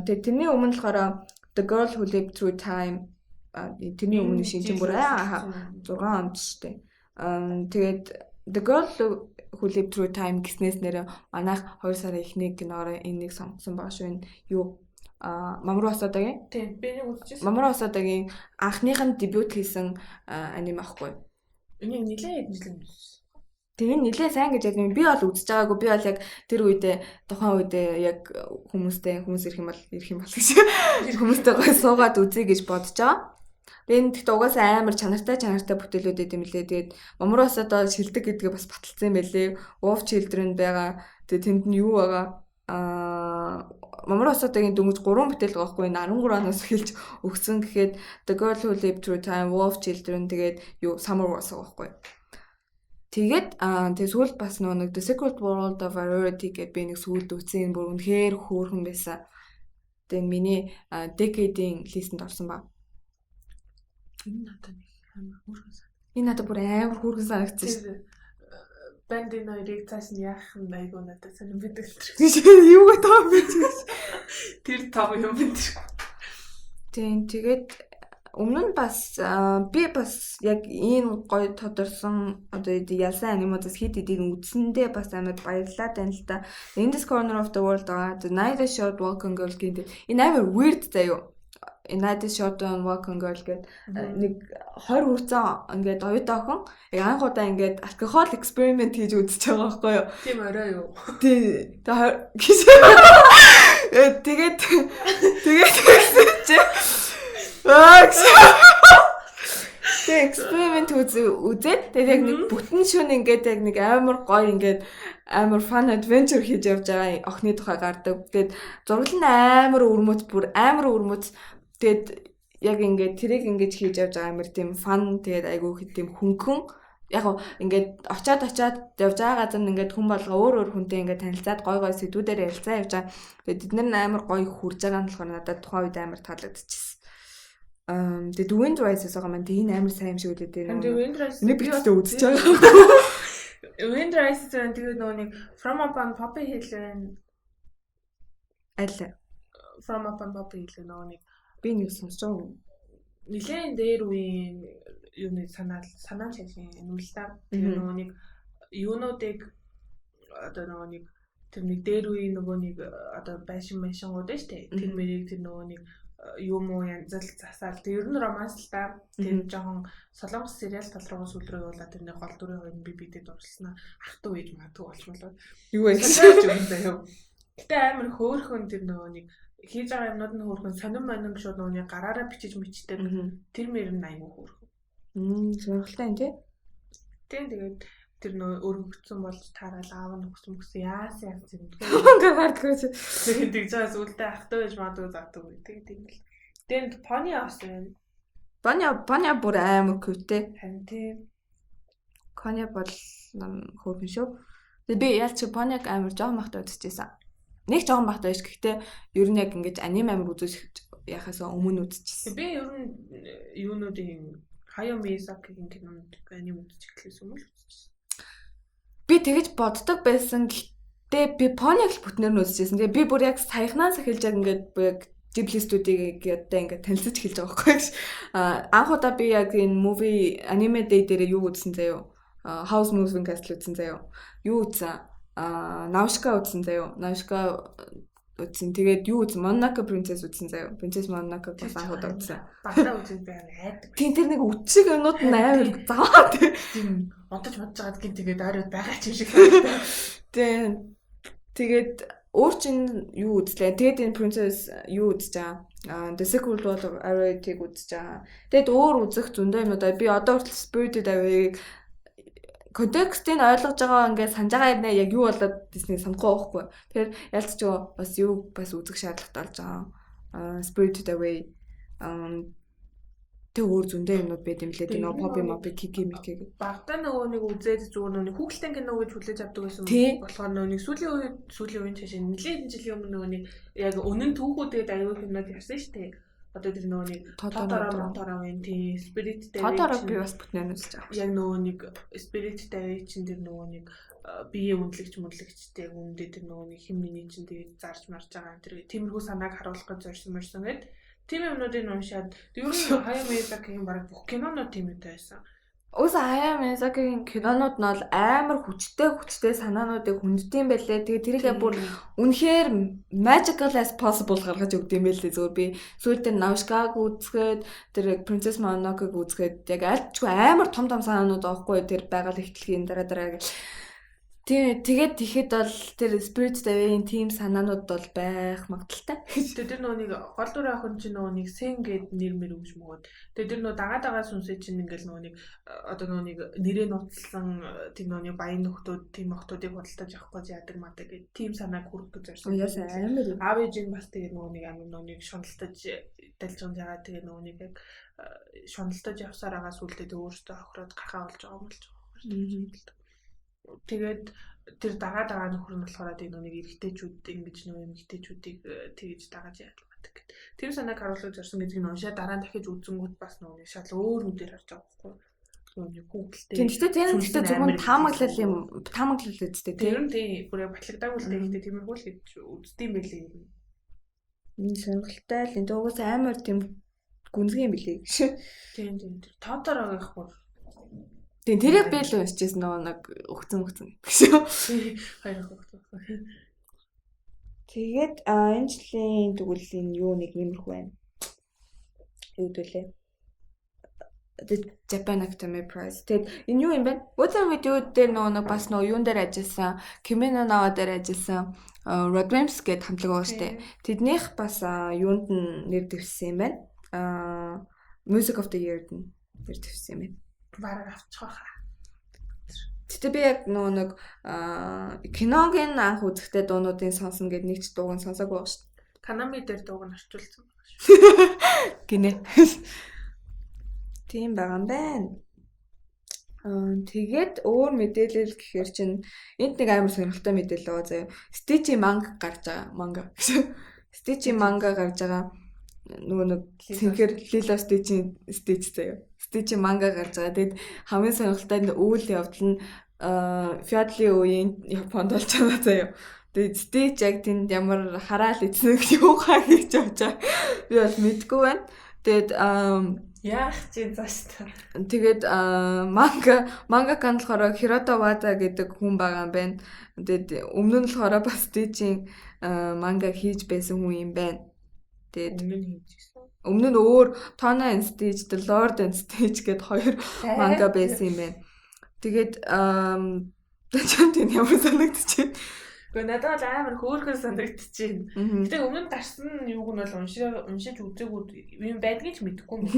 Тэгээд тэрний өмнө болохоор The Girl Who Lived Through Time тэрний өмнө шинжин бүр 6 онд шүү дээ. Тэгээд The Girl Who Lived Through Time гэснээс нэр манайх 2 сарын эхний кинороо энийг сонгосон байгаа шүү. Энэ юу Mamoru Hosodaгийн тийм би нэг үзчихсэн. Mamoru Hosodaгийн анхных нь дебют хийсэн аниме ахгүй. Энийг нэлээд үзлээ. Тэгээ нэлээд сайн гэж яг би бол үзэж байгаагүй. Би бол яг тэр үедээ тухайн үедээ яг хүмүүс ирэх юм бол гэж хүмүүстэй гой суугаад үзье гэж бодож байгаа. Тэгээд тэгтээ угаасаа амар чанартай бүтээлүүд идэм лээ. Тэгээд Mamoru Hosoda шилдэг гэдгээ бас баталсан юм байлээ. Wolf Children байгаа. Тэгээд тэнд нь юу байгаа? Mamoru Hosodaгийн дөнгөж 3 бүтээл байгаа хгүй 13 оноос эхэлж өгсөн гэхэд The Girl Who Lived Through Time, Wolf Children тэгээд Summer Wars байгаа хгүй. Тэгээд тэгээ сүүлд бас нэг The Secret World of Rarity гэдэг би нэг сүүлд үзсэн бүр үнэхээр хөөрхөн байсан. Тэгээд миний decade-ийн листэнд орсон баг. Энэ надад амар хөөрхөн санагдав. Энэ надад бүр амар хөөрхөн санагдсан шүү. Бандын хоёрыг цааш нь яах юм айгуу надад сонирм бидэг. Юу том биш. Тэр том юм бид. Тэгээд өмнө нь бас би бас яг энэ гоё тодорсон одоо ялсан анимац хэд хэдийг үзсэндээ бас амар баярлалаа тань л та. In This Corner of the World байгаа. The Night is Short Walking Girl гэдэг. Энэ амар weird заяа. Night is Short Walking Girl гэдэг нэг 20 хүрсэн ингээд оюутан охин яг анх удаа ингээд алкогол эксперимент хийж үзэж байгаа байхгүй юу? Тийм орой юу? Тэгээд эксперимент үзээд тэгээд яг нэг бүтэн шөнө ингээд яг нэг амар гоё ингээд амар fun adventure хийж явж байгаа охины тухай гардаг. Тэгээд зураглал нь амар өрмөц тэгээд яг ингээд тэрийг ингэж хийж явж байгаа амар тийм fun тэгээд айгүй их тийм хөнгөн яг ингээд очиад явж байгаа газар нь ингээд хүн болго өөр хүнтэй ингээд танилцаад гой сэдвүүдээр ярилцаа явж байгаа. Тэгээд бид нар амар гоё хүрж байгаа нь болохоор надад тухайн үед амар таалагдчихсэн. Тэгээд Wind Rises байгаа маань энэ амар сайн юм шиг үлээ дээр. Wind Rises нэг битээ үзэж байгаа. Wind Rises тэгээд нөгөө нэг From Upon Poppy Hill From Upon Poppy Hill нөгөө нэг би нэг сонсож байгаа. Нилийн дээр үеийн юуны санаа шашин юм л та. Тэгээ нөгөө нэг юунуудыг одоо нөгөө нэг тэр нэг дээр үеийн нөгөө нэг одоо байшингууд нь штэ. Тэр мэрийг тэр нөгөө нэг юм уу янзал засаал. Тэр ер нь романс л та. Тэр жоохон солонгос сериал тал руу сүүл рүү явуулаад тэр нэг гол дүрийн хоёр бидэд дурлснаа ах トゥ ээж магадгүй болчихвол. Юу вэ гэж юм. Гэтэ амар хөөрхөн тэр нөгөө нэг хийж байгаа юмнууд нь хөөрхөн сонирм шууд нөгөө гараараа бичиж мичдэг. Тэр мөр нь аюу хөөрхөн. Сонирхолтой юм тий. Тэгээд тэр нөгөө өргөгдсөн болж таарал аав нь өгсөн яасан юм. Гараад гэрч. Тэгээд тэгж байгаа сүултээ ах トゥ ээж магадгүй заадаг үү. Тийм л. Тэнд Пони аас байна. Пони бүр амар cute. Харин тийм. Пони бол хөөрхөн шүү. Тэгээд би ялч Поник амар жоон махтай үзчихсэн. Нэг жоохон багтаа биш гэхдээ ер нь яг ингэж аним амир үзэж яхасаа өмнө үзчихсэн. Би ер нь юунуудын Hayao Miyazaki-гийн кинонд аним үзэж эхлэсэн юм л үзчихсэн. Би тэгэж боддог байсан гэхдээ би Поник л бүтнээр нь үзчихсэн. Тэгээ би бүр яг саяхнаас эхэлж яг ингэж яг Ghibli студигийн ингээд танилцж эхэлж байгаа байхгүй. Анх удаа би яг энэ movie anime day дээр юу үзсэн заяа. House Moving Castle үзсэн заяа. Юу үзсэн? Nausicaa үзсэн заяа. Nausicaa үзсэн. Тэгээд юу үзсэн? Mononoke Princess үзсэн заяа. Princess Mononoke бас анх удаа үзсэн. Багтаа үзэн би хайдаг. Тэр нэг үтшиг юмнууд нь амар заваад. Тийм унтаж моджгаад гин тэгээд ойроод байгаа ч юм шиг байна. Тэгээд өөр чинь юу үзлээ? Тэгээд энэ Princess юу үзэж байгаа? The Secret World of Arrow-ыг үзэж байгаа. Тэгээд өөр үзэх зөндөө юмудаа би одоо хүртэл Spirited Away контекстыг ойлгож байгаа ингээд санаж байгаа юм яг юу болоод Disney санахгүй байхгүй. Тэгэхээр ялцч бас юу бас үзэх шаардлагатай болж байгаа. Spirited Away тэг өөр зөндөө юмуд байд юм лээ. Тэ нөгөө Poppy Moppy Kiki Miki гэдэг. Багтаа нөгөө нэг үзээд зүгээр нөгөө хүүхэлдэйн кино гэж хүлээж авдаг байсан болохоор нөгөө нэг сүүлийн үеийн цааш нэлээд жилийн өмнө нөгөө нэг яг үнэн түүхүүдэд аюул кинод ярьсан шүү дээ. Одоо тэр нөгөө нэг Totoro энэ тийм Spirit Day Totoro би бас бүтнээр үзэж байгаа. Яг нөгөө нэг Spirit Day чинь тэр нөгөө нэг бие үнэлэгчтэй үндэд тэр нөгөө нэг хэм миний чинь тэгээд зарж марж байгаа тэр тиймэрхүү санааг харуулах гэж зорьсон гэдэг. Тийм юмнуудыг уншаад ер нь Hayao Miyazaki-ийн баг бүх кинонууд тийм үтэй байсан. Hayao Miyazaki-ийн кинонууд нь бол амар хүчтэй санаануудыг хүнддэм байлээ. Тэгээд тэрийг бүр үнэхээр magical as possible гаргаж өгдөм байлээ. Зөвөр би сүүлдээ Nausicaa-г үзгээд тэр Princess Mononoke-г үзгээд яг альчгүй амар том санаанууд аахгүй тэр байгаль ихтлэгийн дараа тэгээд тэгэхэд бол тэр Spirited Away-ийн team санаанууд бол байх магадaltaй. Тэр нөгөө нэг гол дүр охин чинь нөгөө нэг Sen гэд нэр мэр өгч мөгөөд. Тэр нөгөө дагаа сүнсээ чинь ингээл нөгөө нэг одоо нөгөө нэг нэрээ нууцлсан тийм нөгөө нэг баян нөхдүүд тийм охтуудыг худалдаж авах гэж яадаг мадаг гэх team санааг хүргэх гэж зорьсон. Яасан амар. Аав ээжийн бас тэгээд нөгөө нэг амар нөгөө нэг шуналдаж дэлжин яагаад тэгээд нөгөө нэг яг шуналдаж явсаар байгаа сүлдээ өөртөө охироод гарахаа болж байгаа юм болж байгаа. Тэгээд тэр дагаа нөхөр нь болохоор тийм нэг эрэгтэйчүүд ингэж нэг эмэгтэйчүүдийг тэгж дагаж яадаг гэдэг. Тэр санааг харуулж зорсон гэдгийг уншаа дараа нь дахиж үзэнгүүт бас нэг шал өөр нүдээр харж байгаа байхгүй. Нэг хүүхэлтэй. Тэгтээ зөвхөн таамаглал үсттэй тийм. Тийм бүр батлагдаагүй л тэгтээ тиймэрхүү л гэж үздэм байлээ. Энэ сонирхолтой л энэ угаас амар тийм гүнзгий юм билээ. Тийм. Тоторогийнх бүр тэрийг би л уншижсэн нөгөө нэг өгцөн гэсэн. Хоёр өгцөн. Тэгээд энэ жилийн төгөлийн юу нэг иймэрхүү байна. Юу гэлээ? The Japan Academy Prize. Тэгээд энэ юу юм бэ? Өдөр видео дээр нөгөө бас нөгөө юун дээр ажилласан, Kimi no Na wa дээр ажилласан Rodriguez гээд хамтлаг байгаа штэ. Тэднийх бас юунд нь нэр дэвссэн юм байна. Music of the Year-д нэр дэвссэн юм байна. Бараг авчихаа. Тэгтээ би яг нөгөө нэг киногийн анх үзэхдээ дуунуудын сонсон гэд нэг ч дууг нь сонсоогүй байгаа шүү дээ. Канами дээр дууг нь орчуулсан байгаа шүү. Гинэ. Тийм байгаа юм байна. Тэгээд өөр мэдээлэл гэхээр чинь энд нэг амар сонирхолтой мэдээлэл байгаа заяа. Stitch manga гарч байгаа. Манга. Stitch manga гарч байгаа. Нөгөө нэг синхэр Lilo Stitch заяа. Stitch manga гарч байгаа. Тэгэд хамгийн сонирхолтой нь үйл явдал нь Feudal үеийн Японд болж байгаа заяа. Тэгээд Stitch яг тэнд ямар хараал эцнэ гэж юу хаа гэж явж байгаа. Би бол мэдгүй байна. Тэгээд яах чи заастаа. Тэгээд мангак нь болохоор Hiroto Wada гэдэг хүн байгаа юм байна. Тэгээд өмнө нь болохоор бас Stitch-ийн манга хийж байсан хүн юм байна. Тэгээд өмнө нь өөр Tona and Stitch, The Lord and Stitch гэд хоёр манга байсан юм байна. Тэгээд тэнд ямар санагдчих. Гэхдээ надад амар хөөрхөн санагдчихээн. Гэтэ өмнө нь гарсан юуг нь бол уншиж үзээгүй юм байдгийг ч мэдэхгүй юм.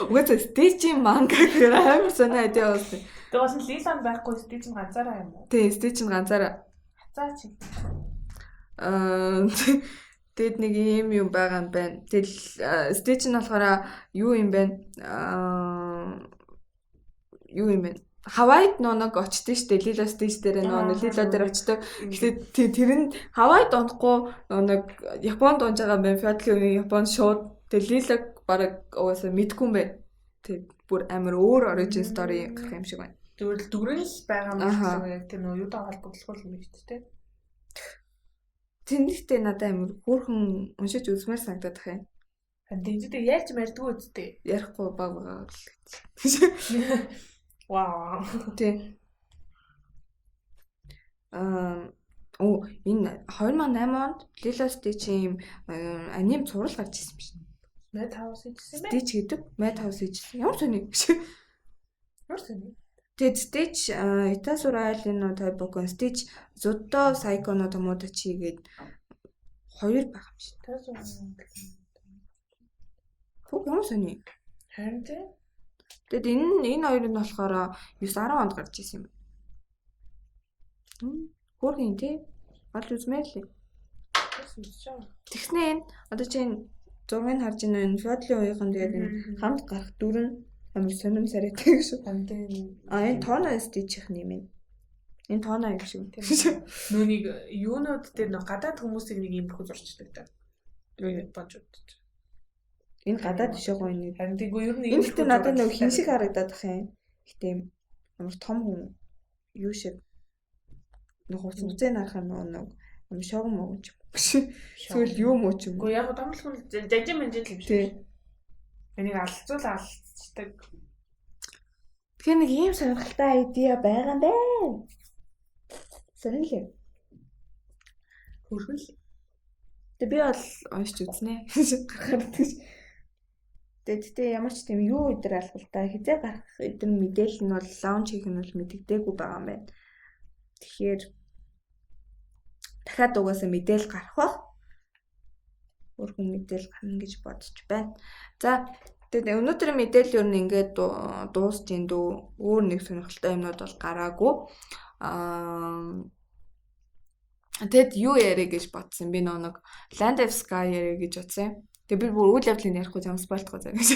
Угаасаа Stitch-ийн манга гэх амар сонир идея болсон. Тэгээ бас Лилан байхгүй Stitch нь ганцаараа юм уу? Тийм, Stitch нь ганцаараа. Хацаа чи. Тэгэд нэг юм байгаа юм байна. Тэгэл Stitch нь болохоор юу юм бэ? Юу юм бэ? Хавайд нэг очдөө штэ Lilo Stitch дээр нэг Lilo дээр очдог. Гэхдээ тэр нь Хавайд онохгүй нэг Японд онж байгаа юм байна. Feudal үеийн Японд шууд тэр Lilo бараг угаасаа мэдгүй юм байна. Тэг бүр амар өөр origin story гэх юм шиг байна. Тэгвэл дүрэн л байгаа юм шиг яг тэр нөө юутай холбогдлох юм биш үү те? Тэнийхтэй надад амар хөөрхөн уншиж үзмээр санагдаад тах юм. Дэнжид яаж мэрдгүй үсттэй. Ярихгүй баг байгаа л гэж. Вау. Тий. Энэ 2008 онд Lilo Stitch ийм аним зураг гарч ирсэн биш. Madhouse хийсэн бэ? Stitch гэдэг Madhouse хийсэн. Ямар сони. Ямар сони. Тэгээд Stitch Itasura Island Taibokon Stitch Zotto Psycho no Tomodachi гээд хоёр байх юм шиг. Фуг ямар сони. Харин тий. Тэгэд энэ хоёр нь болохоор 9-10 онд гарч ирсэн юм. Хөөрхөн тий. Олж үзмээр л. Тэгснээ энэ одоо чинь зургийг харж байна энэ Фёдлийн үеийнхэн тэгээд энэ хамт гарах дүр нь амар сонирм сарайтай шүү. Энэ тооно Stitch-ийнх юм ээ. Энэ тооно юм шиг тийм. Нүуник юунууд дээр нэг гадаад хүмүүсийг нэг юм бохоо зурчдаг та. Юу бодож байна. Энэ гадаад тишээ гоё нэг. Харин тийгүй ер нь энэ ихтэй надад нэг хин шиг харагдаад ах юм. Ихтэй амар том хүн юу шиг нэг хуцмцээ нарах юм нэг амар шог мөн ч. Эсвэл юу муу ч юм. Уу яг томлох хүн жажин мэнжил юм шиг. Энийг алцуул алцдаг. Тэгэхээр нэг ийм сонирхолтой идея байгаа юм байна. Сонирхолтой. Хөрхөн л. Тэг би бол уншиж үзнэ. Гарахад гэж. Тэгтээ ямар ч тийм юу өдр алхалтай хизээ гарах эдэн мэдээлэл нь бол лаунч хийх нь бол мэддэггүй байгаа юм байна. Тэгэхээр дахиад угаасаа мэдээлэл гарах бах. Өөрхөн мэдээлэл гарна гэж бодож байна. За тэгээд өнөөдрийн мэдээлэл юу нэгээд дуусчихин дөө өөр нэг сонирхолтой юмнууд бол гараагүй. Тэгэд юу яриа гэж бодсон би нэг Land of Sky яриа гэж бодсон. Тэгээд би бүр үйл явдлыг ярихгүй юм спойлдохгүй заа гэж.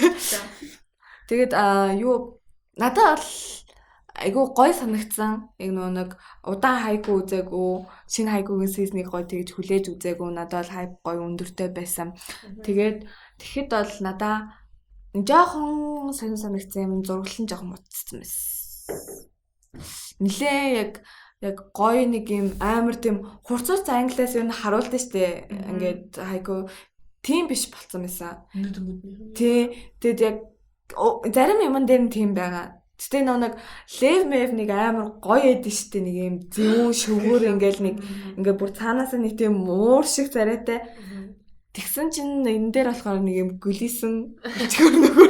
Тэгээд юу надад бол айгу гой санагдсан. Яг нэг удаан хайгу үзээгүй, шинэ хайгугийн сизнийг гой тэгж хүлээж үзээгүй. Надад бол хайп гой өндөртэй байсан. Тэгээд тэгэхэд бол надаа жоохон санагдсан юм зураглал нь жоохон мутцсан байсан. Нилээ яг гой нэг юм амар тийм хурцууц англиас юу н харуулдаг штэ. Ингээд хайгу тийм биш болцсон байсан. Тий. Тэгээд яг зарим юм дээр нь тийм байгаа. Гэтэ нэг лев мэв нэг амар гоё эдэн штэ нэг юм зүүн шөвгөр ингээл нэг ингээ бүр цаанаас нэг тийм муур шиг царайтай. Тэгсэн чинь энэ дээр болохоор нэг юм гүлийсэн нөгөө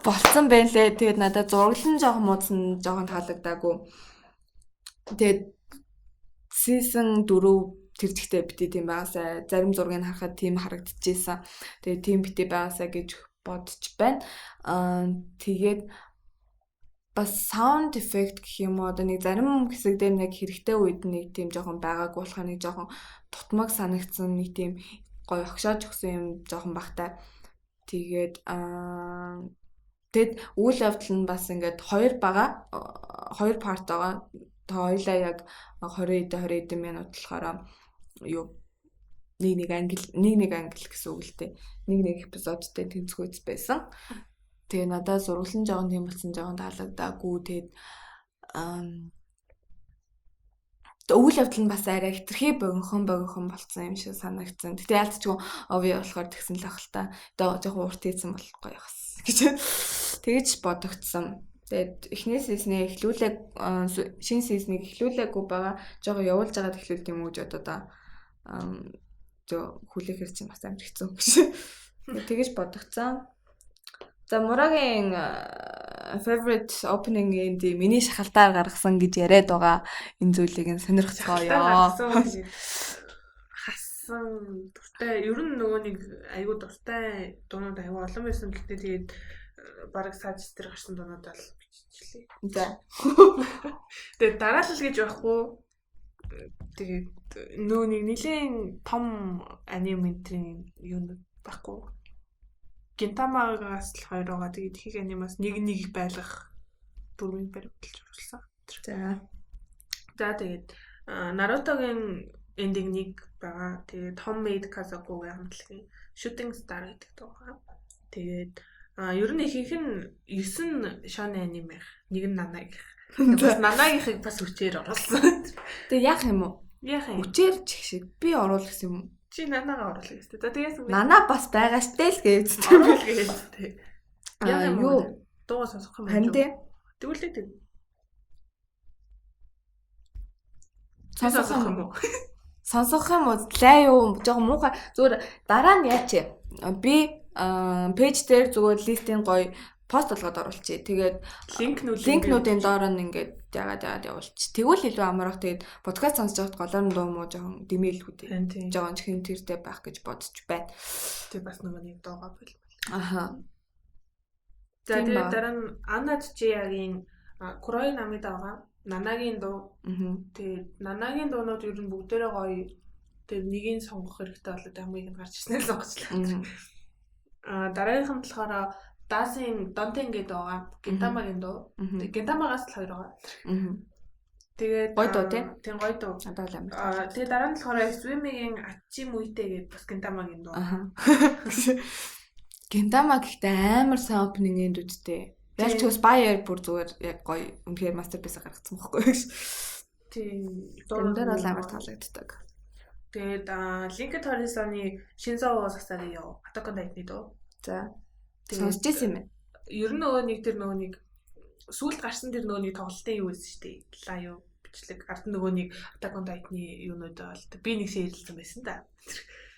болцсон байна лээ. Тэгээд надад зураглан жоохон муудсан жоохон таалагдаагүй. Тэгээд season 4 тэр зэгтээ битээ тийм байгаасаа зарим зургийг харахад тийм харагдчихжээ. Тэгээд тийм битээ байгаасаа гэж бодож байна. Тэгээд бас sound effect гэх юм уу одоо нэг зарим хэсэг дээр нэг хэрэгтэй үед нэг тийм жоохон байгаагүй болохоор нэг жоохон тутмаг санагдсан нэг тийм гоё огшоож өгсөн юм жоохон багтай. Тэгээд үйл явдал нь бас ингээд хоёр part байгаа. Та хоёлаа яг 20-20 минут болохоор юу нэг англи гэсэн үг л дээ. Нэг эпизодтэй тэнцвүүц байсан. Тэгээ надад зураглан жоохон тийм болсон жоохон таалагдаагүй. Тэгээд үйл явдал нь бас арай хитрхи богинохон болсон юм шиг санагдсан. Тэгтээ яалтчгүй ови болохоор тэгсэн л ахalta. Одоо жоохон урт хийсэн бол гоё бас гэж тэгэж бодогдсон. Тэгээд эхний сизнээ эхлүүлэг шинэ сизнийг эхлүүлээгүй байгаа. Жого явуулж байгаад эхлүүлт юм уу гэж одоо хүлээхэр чинь бас амар хэцүү гэж. Тэгэж бодогцсон. За Мурагийн favorite opening энд миний шахалтаар гаргасан гэж яриад байгаа энэ зүйлийг сонирхцгоё. Хасан дуртай. Ер нь нөгөө нэг айгуу дуртай дуунууд айгуу олон байсан гэхдээ тэгээд бараг сажс дээр гарсан дуунууд бол биччихлээ. За. Тэгээд дараалал гэж байхгүй. Тэгээд нөгөө нэг нэлийн том аниматрийн юу байхгүй. Гинтамагаас л хоёр байгаа. Тэгээд их анимаас нэг байлгах бүрмийг баримталж оруулсан. За. За тэгээд Нарутогийн эндинг нэг байгаа. Тэгээд Homemade Kazakuгийн хамтлагийн Shooting Star гэдэг байгаа. Тэгээд ер нь ихэнх нь 9 shonen аниме. Нэг нь Nanagi. Бас Nanagi-ыг бас хүчээр оруулсан. Тэгээд яах юм уу? Яах юм? Үчээр чигшээ би оруулах гэсэн юм. Чи нанаага оруулах гэсэн. За тэгээс ингэ. Нана бас байгаа штэ л гэж. Оруулах гэсэн. Яах юм юу? бэ? Дуугаа сонсох юм Хань дээ. Тэгвэл тэг. Сонсох юм уу? Сонсох юм уу? Лай юу? Жог муухай зүгээр дараа нь яач. Би пэйж дээр зүгээр листийн гоё пост болгоод оруулчих. Тэгээд линкнүүдийн доор нь ингээд яагаад явуулчих. Тэгвэл илүү амарх. Тэгээд подкаст сонсож байхад голоор нь дуу муу жоохон дэмэлгүй дээ. Жоохон чихэн тэртэй байх гэж бодож байна. Тэг бас нөгөө нэг дуугаа бил. Аха. За тэгээд дараа нь Анна Чиягийн Курой намид байгаа. Нанагийн дуу. Тэгээд Нанагийн дуунууд ер нь бүгдээрээ гоё. Тэгээд нэгийг сонгох хэрэгтэй болоод хамгийн их гарч ирснээр сонгочлаа. Дараагийнх нь болохоор Дасын Донтен гэдэг байгаа. Гинтамагийн дуу. Гинтамагаас л хоёр байгаа. Тэгээд гоё дуу тийм гоё дуу. Тэгээд дараа нь болохоор Swim-ийн Ачи Муйтэй гэдэг бас Гинтамагийн дуу. Гинтама гэхдээ амар сайн opening end үдтэй. Яг ч бас Bayer бүр зүгээр яг гоё үнэхээр masterpiece гаргацсан байхгүй юу? Тийм. Дуугаар бол амар таалагддаг. Тэгээд Linked Horizon-ы Shinzo Sasagi-ийн Attack on Titan-ы дуу. За. Сонсч ирсэн юм байна. Ер нь нөгөө нэг сүүлд гарсан тэр нөгөө нэг тоглолтын юу байсан шүү дээ. Лайв бичлэг. Ард нөгөө нэг Attack on Titan-ы юунууд болт. Би нэг шеэрлсэн байсан да.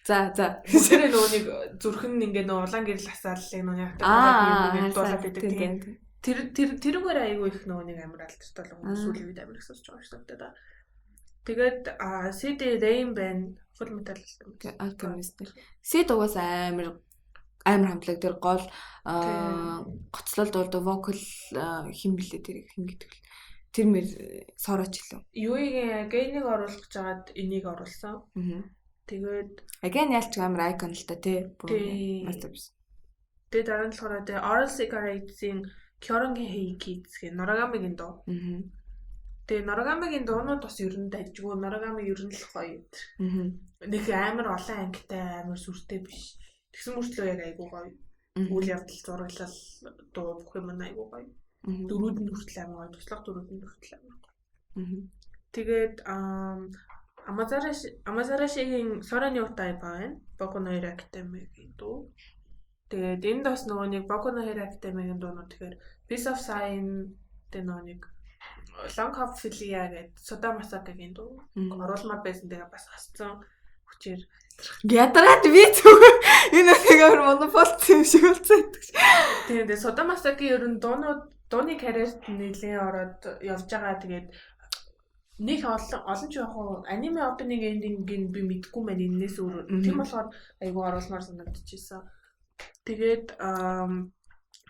За. Тэр нөгөө нэг зүрхэн ингээ нөгөө улаан гэрэл асааллыг нөгөө Attack on Titan-ыг дуулаад байдаг тийм. Тэрүүгээр аягүй их нөгөө нэг амар алдартай бол сүүлийн үед амар их сонсож байгаа шүү дээ. Тэгээд CD Rain Band Full Metal Alchemist. CD угаас амар хамтлаг тэр гол гоцлол дуулдаг вокал хин блэ тэр хин гэдэг л тэр мэр сороч илүү. Юугийн гейнийг оруулах гэж байгаад энийг оруулсан. Тэгээд агийн ялч амар icon л та тий. Masterpiece. Тэгээд дараа нь болохоор тэ Oral Cigarettes-ийн Kyorangi Heiki гэх Noragami-гийн дуу. Тэгээд Noragami-гийн дуунууд бас ер нь дайжгүй. Noragami ер нь л гоё. Нэг амар олон ангитай амар сүртэй биш. Тэгсэн мөртлөө яг айгуу гоё. Үйл явдал зураглал дуу бүх юм айгуу гоё. Дөрүүд нь хүртэл амар гоё. Туслах дөрүүд нь хүртэл амар гоё. Тэгээд Амазарашигийн Sorani Utai байна. Boku no Hero Academy-гийн дуу. Тэгээд энд бас нөгөө нэг Boku no Hero Academy-гийн дуунууд тэгэхээр Piece of Sign тэ нөгөө нэг Long Hop Filia гэдэг Soda Masaka-гийн дуу. Оруулмаар байсан тэгээ бас хасцсан хүчээр ядараад би зүгээр энэ нэгээр монополт юм шиг болцсон. Тэгээд Soda Masaka-гийн ер нь дууны карьерт нэлийн ороод явж байгаа. Тэгээд нэг олон ч яг аниме opening ending-ийг би мэдэхгүй маань энэс өөр. Тийм болохоор айгу оруулмаар санагдчихсан. Тэгээд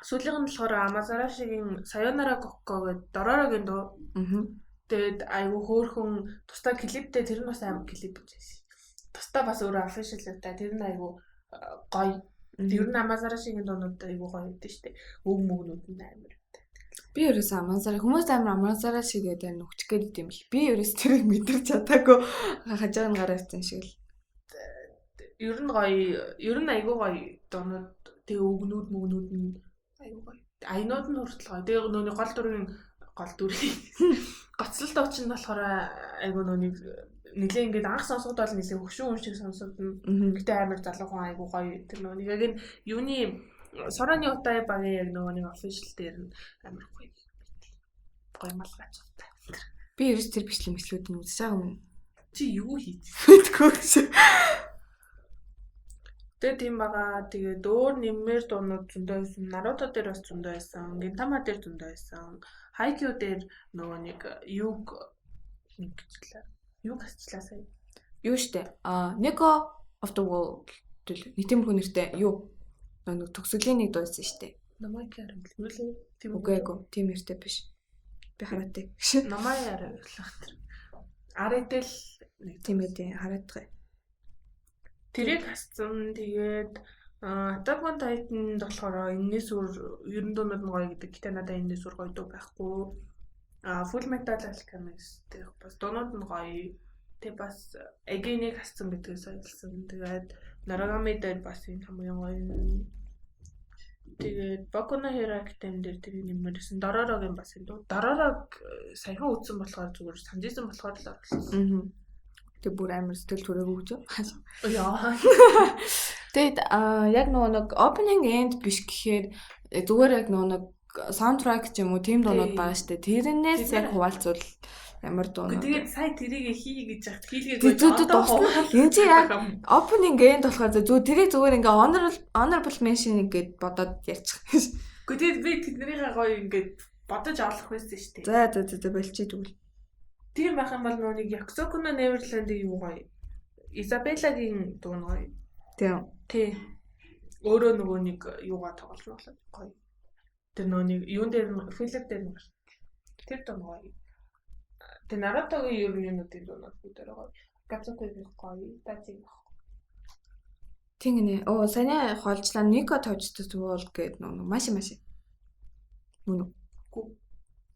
сүүлийнх нь болохоор Амазарашигийн Sayonara Kokko гэдэг Dororo-гийн дуу. Тэгээд айгу хөөхөн тусдаа клиптэй тэр нь бас амар клип гэж байсан. Тусдаа бас өөрөө official та тэр нь айгу гоё. Тэр нь Амазарашигийн дуунууд айгу гоё гэдэг шүү дээ. Өг мөгнүүд нь амар. Би ерөөс Амазара хүмүүс амар Амазара шиг гэдэг нүгч гээд юм л. Би ерөөс тэрийг мэдэрч чадаагүй хажааг нь гараасан шиг л. Ер нь гоё, ер нь айгу гоё дуунууд тэг өгнүүд мөгнүүд нь айгу гоё. Айнууд нь хүртэл гоё. Тэгээ нөөний гол дүрийн гоцлол дууч нь болохоор айгу нөөний нэлээ ингээд анх сонсоход бол нэлээ хөшүүн юм шиг сонсогдно. Гэтэ амар залуу хүн айгу гоё. Тэр нөөний яг энэ юуны Sorani Utai багийн яг нөгөө нэг official дээр нь амар гоё. Гоё малгаач та. Би ерөөс тэр бичлэг нь үзэж байгаа юм. Чи юу хийдээ? Мэдгүй. Тэгээд тийм байгаа. Тэгээд өөр нэмэр дуунууд зөндөө байсан. Naruto дээр бас зөндөө байсан. Gintama дээр зөндөө байсан. Haikyuu дээр нөгөө нэг юг гэжлээ. Юг хасчлаа сая. Юу штэ? Neko of the World гэл нийтэмхүү нэртэй юу? Нэг төгсгөлийн нэг дуусан штэ. Намайг харин үлээ. Тийм үгүй эгүй. Тийм нэртэй биш. Би хараатай. Намайг харааглах тэр. Арэтэл нэг тийм ээ хараатай. Тэрийг хасцсан. Тэгээд Attack on Titan болохоор энэс өөр ерөн дуунууд нь гоё гэдэг. Гэтэ надад энэс өөр гоё дуу байхгүй. Full Metal Alchemist гэх бас дуунууд нь гоё. Тэг бас Again-ийг хасцсан гэдгээс ойлсон. Тэгээд Noragami дээр бас энэ хамгийн гоё. Тэгээд Boku no Hero Academy дээр тэр нэмэрсэн. Dororo-гийн бас энэ дуу. Dororo саяхан үзсэн болохоор зүгээр санджсэн болохоор л оруулсан. Тэг бүр амар сэтгэл төрөөгүй гэж. Яа. Тэгэд яг нэг opening end биш гэхээр зүгээр яг нэг саундтрак ч юм уу тийм дуунууд байгаа штэ. Тэрнээс яг хуваалцвал ямар дуунууд. Тэгээд сая тэрийг хий гэж яхад хийлгээд энэ чи яг opening end болохоор зүгээр тэрийг зүгээр ингээ honorable mention гэд бодоод ярьчих. Тэгээд би тэднэрийнхээ гоё ингээд бодож олох байсан штэ. За болчих тэгвэл. Тийм байх юм бол нүг Yakusoku no Neverland-ийн юу гоё. Изабеллагийн дуун гоё. Тийм. Өөрөө нөгөө нэг юугаа тоглож болоо гоё. Тэр нөгөө юун дээр филм дээр нь тэр дуун гоё. Тэр Naruto-гийн юунуудын дуунууд бүгдээр гоё. Yakusoku-гийн гоё. Тациг. Тийм нэ. Оо саний холжлаа Nico Touch-д бол гээд нөгөө маш. Нүг.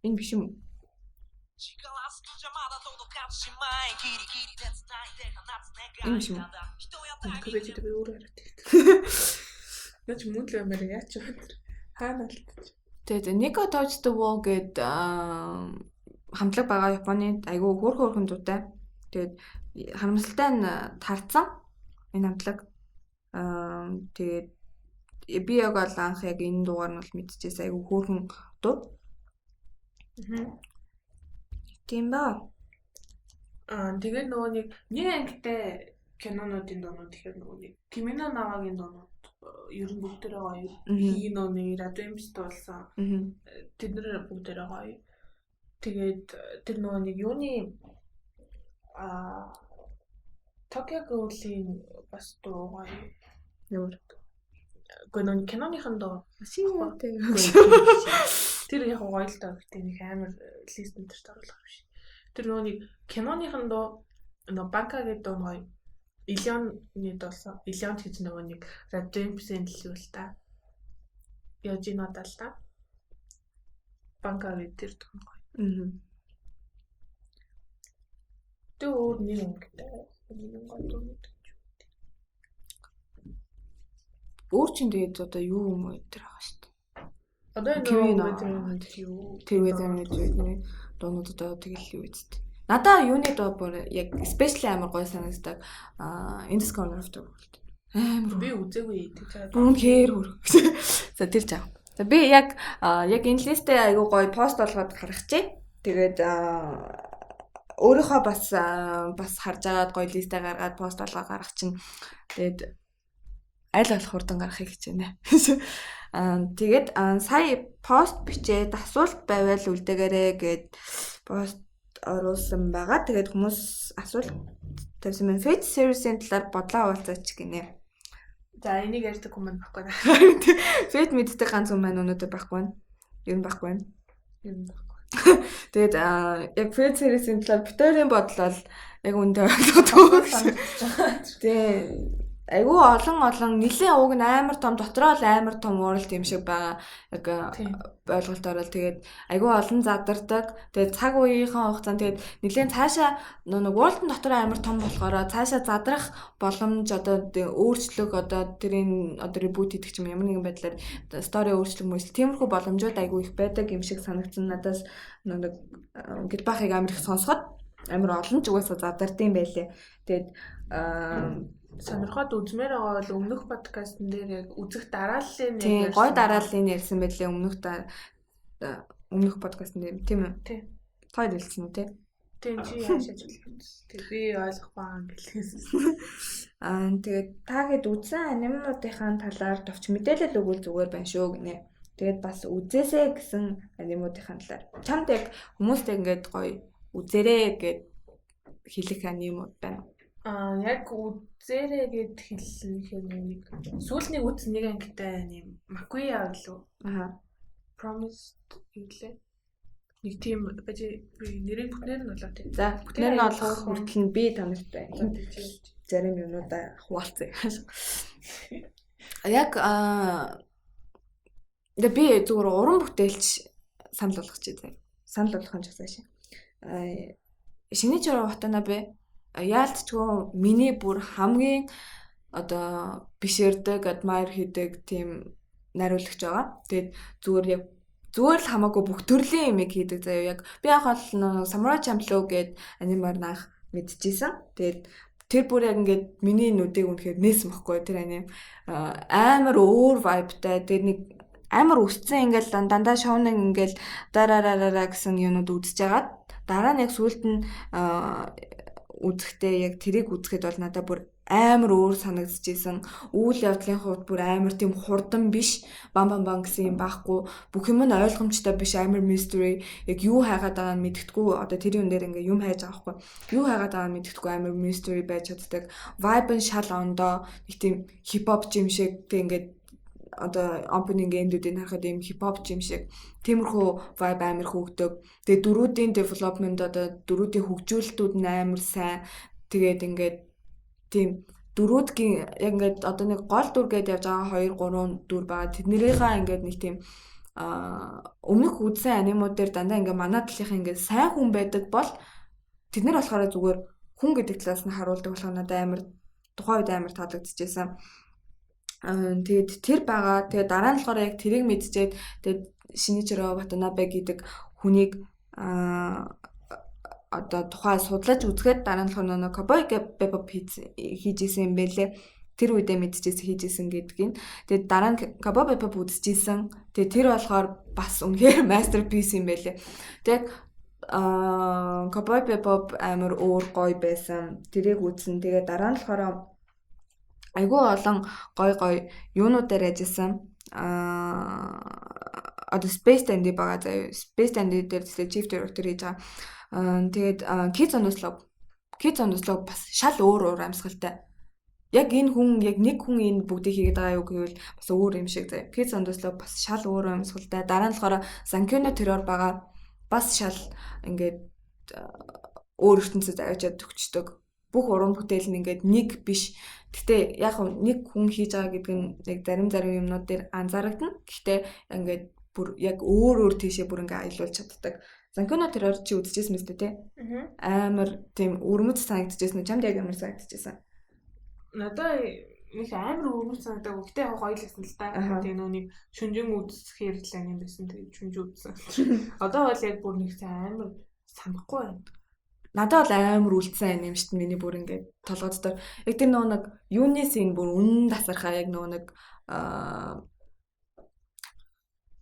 Энэ биш юм уу? Энэ биш юм уу? Кэвэж дээр өөрөө яриад. Яч мөн л юмэр яач вэ? Хаана л. Тэгээд Nico Touch the Wall гээд хамтлаг байгаа Японы айгүй хөөрхөн дуутай. Тэгээд харамсалтай нь тарцсан энэ хамтлаг. Тэгээд би яг бол анх яг энэ дуугаар нь бол мэдчихсэн айгүй хөөрхөн дуу. Тийм ба. Тэгээд нөгөө нэг ангитай кинонуудын дуунууд тэгэхээр нөгөө нэг Kimi no Na-гийн дуунууд ер нь бүгдээрээ гоё. Хийнооны Radioimps болсон. Тэднэр бүгдээрээ гоё. Тэгээд тэр нөгөө нэг юуны Tokyo Ghoul-ийн бас дуу гоё. Ямар гэнэ киноныхан дуу. Тэр яг гоё л доо гэдэг нэг амар лист энэ төрт оруулах биш. Тэр нөгөө нэг киноныхан дуу нөгөө Банка гэдэг дуу гоё. Иллионы дуусан. Иллион гэж нөгөө нэг Radioimps-ийн л л та. Яжино дал та. Банка гэдэг тэр дуу гоё. Тэ өөр нэг ангитай. Энэ гоё дуу. Өөр чин тэгээд одоо юу юм уу тэр байгаа шүү дээ. Одоо энэ юу тэр үеийн дуунууд одоо тэгэл юу үст. Надаа юуны дуу бүр яг especially амар гоё санагддаг. Indus Corner of the World. Амар би үзээгүй тэр. Үнэхээр хөр. За тэр жаа. За би яг энэ листээ айгуу гоё пост болгоод гаргачихъя. Тэгээд өөрийнхөө бас харж агаад гоё листээ гаргаад пост болгоод гаргах чинь тэгээд аль болох хурдан гаргахыг хичээнэ. Тэгээд сая пост бичээд асуулт байвал үлдээгээрэй гэд пост оруулсан байгаа. Тэгээд хүмүүс асуулт тавьсан байна. Fate series-ийн талаар бодлоо хуваалцаач гинэ. За энийг ярьдаг хүмүүс байхгүй. Fate мэддэг ганц хүн маань өнөөдөр байхгүй байна. Ер нь байхгүй байна. Тэгээд яг Fate series-ийн талаар битэрийн бодлол яг үндэ ойлгохгүй. Тэгээд айгүй олон нэлийн уг нь амар том дотроо л амар том world юм шиг байгаа яг ойлголтоор л тэгээд айгүй олон задардаг. Тэгээд цаг үеийнхээ хугацаанд тэгээд нэлийн цаашаа нэг world-ын дотор амар том болохоор цаашаа задрах боломж одоо өөрчлөлт одоо тэрийн одоо reboot хийх юм ямар нэгэн байдлаар story өөрчлөлт мөсөл тиймэрхүү боломжууд айгүй их байдаг юм шиг санагдсан надаас нэг гэдбахыг амар их сонсоход амар олон ч угаасаа задардсан байлээ. Тэгээд сонирхоод үзмээр байгаа бол өмнөх подкастн дээр яг үзэх дарааллын яг гой дарааллын ярьсан байлээ өмнөх подкастн дээр тийм үү? Тийм. Хоёр хэлсэн үү те? Тийм чи яашаа хэлсэн. Тэг би ойлгохгүй юм гэлээс. Тэгээд тaaгээд үзсэн анимуудынхаа талаар товч мэдээлэл өгвөл зүгээр байна шүү гинэ. Тэгээд бас үзээсэй гэсэн анимуудынхаа талаар чамд яг хүмүүстэй ингээд гоё үзээрэй гэд хэлэх анимууд байна. Яг үзээрэй гэд хэлсэн нэг сүүлний үзсэн нэг ангитай юм Makuya билүү? Promised гэлээ. Нэг тийм байж нэрийг бүтнээр нь болоо тийм. За бүтнээр нь олох хүртэл нь би танарт байна. Зарим юмудаа хуваалцъя. Яг би зүгээр уран бүтээлч санал болгох чи зэ. Санал болгох юм часааш. Шинэ чороо хатана бэ? Яалтчгүй миний бүр хамгийн одоо бишэрдэг, admire хийдэг тийм нариулагч байгаа. Тэгээд зүгээр л хамаагүй бүх төрлийн юмыг хийдэг заяа. Яг би анх бол Samurai Champloo гээд анимаар наах мэдчихсэн. Тэгээд тэр бүр яг ингээд миний нүдийг үнэхээр нээсэн бохгүй тэр аним амар өөр vibeтай. Тэгээд нэг амар өсцэн ингээл дандаа шоунаг ингээл дараараа гэсэн юмуд үзэж агаад дараа нь яг сүулт нь үзэхдээ яг тэрийг үзэхэд бол надад бүр амар өөр санагдчихсэн. Үйл явдлын хувьд бүр амар тийм хурдан биш, бам гэсэн юм байхгүй. Бүх юм нь ойлгомжтой биш, амар mystery. Яг юу хайгаад байгааг нь мэддэхгүй. Одоо тэр юм дээр ингээ юм хайж байгаа байхгүй. Юу хайгаад байгааг нь мэддэхгүй амар mystery байж чаддаг. Vibe нь шал ондоо нэг тийм хипхоп юм шиг тэг ингээ одоо opening end-үүдийг харахад ийм хипхоп юм шиг тиймэрхүү vibe амар хөөгдөг. Тэгээ дөрүүдийн development одоо дөрүүдийн хөгжүүлэлтүүд нь амар сайн. Тэгээд ингээд тийм дөрүүдгийн яг ингээд одоо нэг гол дүр гэдээ явж байгаа 2 3 дүр байгаа. Тэднэрийнхээ ингээд нэг тийм өмнөх үзсэн анимууд дээр дандаа ингээд манай талынхаа ингээд сайн хүн байдаг бол тэд нар болохоор зүгээр хүн гэдэг талаас нь харуулдаг болохоор надад амар тухайн үед амар таалагдчихсан. Тэгээд тэр байгаа. Тэгээд дараа нь болохоор яг тэрийг мэдчихээд тэгээд Shinichiro Watanabe гэдэг хүнийг одоо тухай судлаж үзэхэд дараа нь болохоор нэг Cowboy Bebop хийж исэн юм бэлээ. Тэр үедээ мэдчихсэн хийж исэн гэдгийг. Тэгээд дараа нь Cowboy Bebop үзчихсэн. Тэгээд тэр болохоор бас үнэхээр masterpiece юм бэлээ. Тэгээд Cowboy Bebop амар өөр гоё байсан. Тэрийг үзсэн. Тэгээд дараа нь болохоор айгүй олон гоё юунууд дээр ажилласан. Одоо Space Dandy байгаа заяа. Space Dandy дээр chief director хийж байгаа. Тэгээд Kids on the Slope бас шал өөр амьсгалтай. Яг энэ хүн яг нэг хүн энэ бүгдийг хийгээд байгаа юу гэвэл бас өөр юм шиг заяа. Kids on the Slope бас шал өөр амьсгалтай. Дараа нь болохоор Sankyo Terror байгаа. Бас шал ингээд өөр ертөнцид авчиад төгчдөг. Бүх уран бүтээл нь ингээд нэг биш. Гэхдээ яг нэг хүн хийж байгаа гэдэг нь яг зарим юмнууд дээр анзаарагдана. Гэхдээ ингээд бүр яг өөр тийшээ бүр ингээд аялуулж чаддаг. Sankyo Terror чи үзчихсэн мэт те. Амар тийм өрмөц санагдчихсэн. Чамд яг амар санагдчихсэн. Надаа нэг амар өрмөц санагдаг. Гэхдээ яг хоёулсан л та. Тэгээ нөөник шүнжин үзэхээр л аним байсан. Тэгээ шүнж үзсэн. Одоо бол яг бүр нэг амар санахгүй байна. Надад бол амар үлдсэн юм шүү дээ. Миний бүр ингээд толгойдоор яг тэр нэг юуны син бүр үнэн тасархаа яг нэг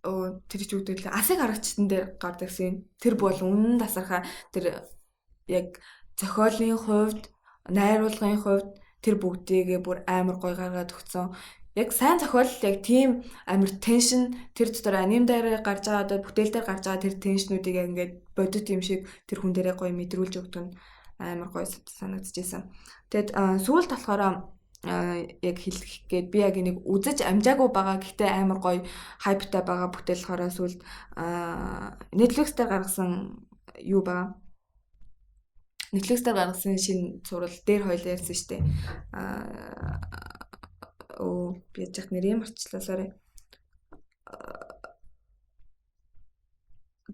тэр ч үгдэл асыг харагчтан дээр гардаг син. Тэр бол үнэн тасархаа тэр яг зохиолын хувьд, найруулгын хувьд тэр бүгдийгээ бүр амар гоё гаргаад өгсөн. Яг сайн зохиол яг тийм амар теншн тэр дотор аним дээр гарч байгаа одоо бүтээл дээр гарч байгаа тэр теншнүүдийг яг ингээд бодит юм шиг тэр хүн дээрээ гоё мэдрүүлж өгдөг нь амар гоё санагдчихсэн. Тэгэд сүүлд болохоор яг хэлэх гээд би яг энийг үзэж амжаагүй байгаа гэхдээ амар гоё хайптай байгаа бүтээл болохоор сүүлд Netflix дээр гаргасан юу байгаа. Netflix дээр гаргасан шинэ зураг дээр хоёул ярьсан шүү дээ. Би яж нэрээ марчлаа sorry.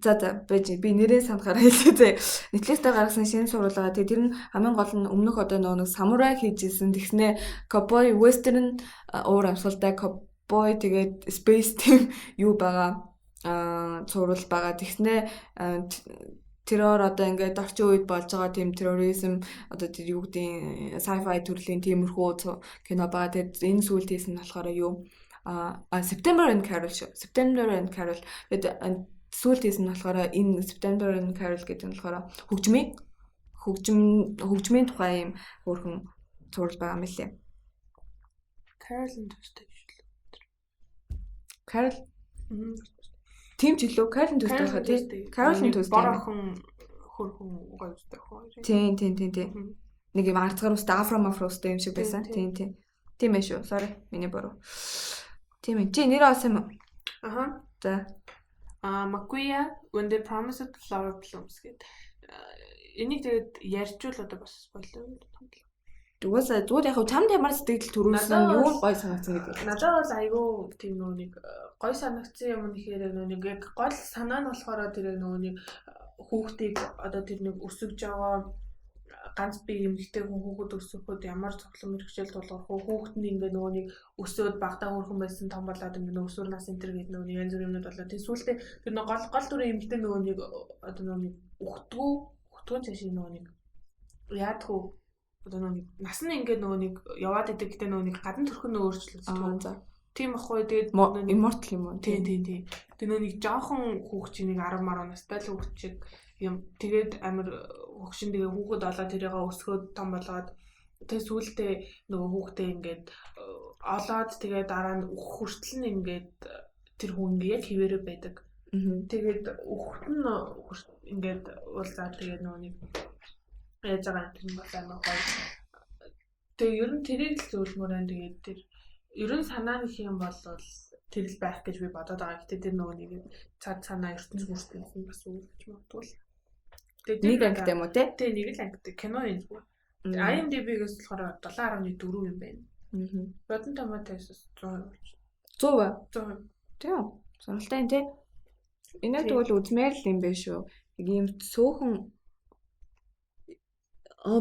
За би нэрээ санахаар хэлээ. Netflix дээр гаргасан шинэ сурвалгаа. Тэгээ тэр нь хамгийн гол нь өмнөх одоо нэг самурай хийжсэн. Тэгснэ cowboy western уур амьсгалтай cowboy тэгээд space team юу байгаа сурвал байгаа. Тэгснэ террор одоо ингээд орчин үед болж байгаа тийм терроризм одоо тэр юу гэдэг sci-fi төрлийн тиймэрхүү кино байгаа. Тэгээд энэ сүүлдээс нь болохоор юу September and Carol шүү. September and Carol. Тэгээд сүүлдээс нь болохоор энэ September and Carol гэдэг нь болохоор хөгжмийн тухай юм хөөрхөн зураг байгаа юм лээ. Carol-ын төстэй шүү. Carol тийм ч илүү Carol-ын төстэй хаа тий. Carol-ын төстэй. Барахан хөрхөн гоёстой хоо. Тийм. Нэг юм арцгаар устай афро-мафростой юм шиг байсан. Тийм. Тийм ээ шүү. Sorry. Миний буруу. Тийм ээ. Чи нэр олсон юм уу? Аха. За. Makuya when they promised flower blooms гэдэг. Энийг тэгээд ярьжул одоо бас болов. Дугасаа зүгээр яг чамд ямар сэтгэл төрүүлсэн юу гой санагдсан гэдэг. Надад бол айгүй тийм нэг гой санагдсан юм нэхээр нэг яг гол санаа нь болохоор тэр нэг хүүхдийг одоо тэр нэг өсөж байгаа ганц бие эмэгтэй хүүхэд өсөхөд ямар цоглон мэрэгчл тулгарх хүүхэд нь ингээ нэг өсөөд багтаа хөрхөн байсан том болоод ингээ өсвөр нас энэ төр гэдэг нэг янз бүр юмнууд болоо. Тэгээ сүүлдээ тэр нэг гол дүрийн эмэгтэй нэг одоо нэг өгтгөө цааш нэг яадах уу? Одоо нөгөө нас нь ингээд нөгөө нэг яваад идэг гэдэг нөгөө нэг гадна төрхөн нь өөрчлөлт. За. Тийм ахгүй тэгээд immortal юм уу? Тийм. Тэгээд нөгөө нэг жоохон хүүхчийн нэг 10 10 настай л хүүхчиг юм. Тэгээд амар хөгшин тэгээ хүүхэд олоод тэрийгээ өсгөөд том болоод тэгээд сүүлдээ нөгөө хүүхдээ ингээд олоод тэгээд дараа нь хүртэл нь ингээд тэр хүн яг хിവэрэ байдаг. Тэгээд хүүхэд нь ингээд уулзаад тэгээд нөгөө нэг яаж байгаа юм бол амар гоё. Тэгээ ер нь тэрийг л зөвлөмөр байна. Тэгээд тэр ер нь санаа нэг юм бол тэр л байх гэж би бодоод байгаа. Гэтэ тэр нөгөө нэг цаад санаа ертөнц бүртгүүлсэн бас үүрэж магадгүй л. Нэг ангитай юм уу те? Тэг нэг л ангитай кино юм зүгээр. IMDb-гээс болохоор 7.4 юм байна. Rotten Tomatoes 100%. 100%. Тийм. Сонирхолтой юм те. Энэ тэгвэл үзмээр л юм байна шүү. Нэг юм цөөхөн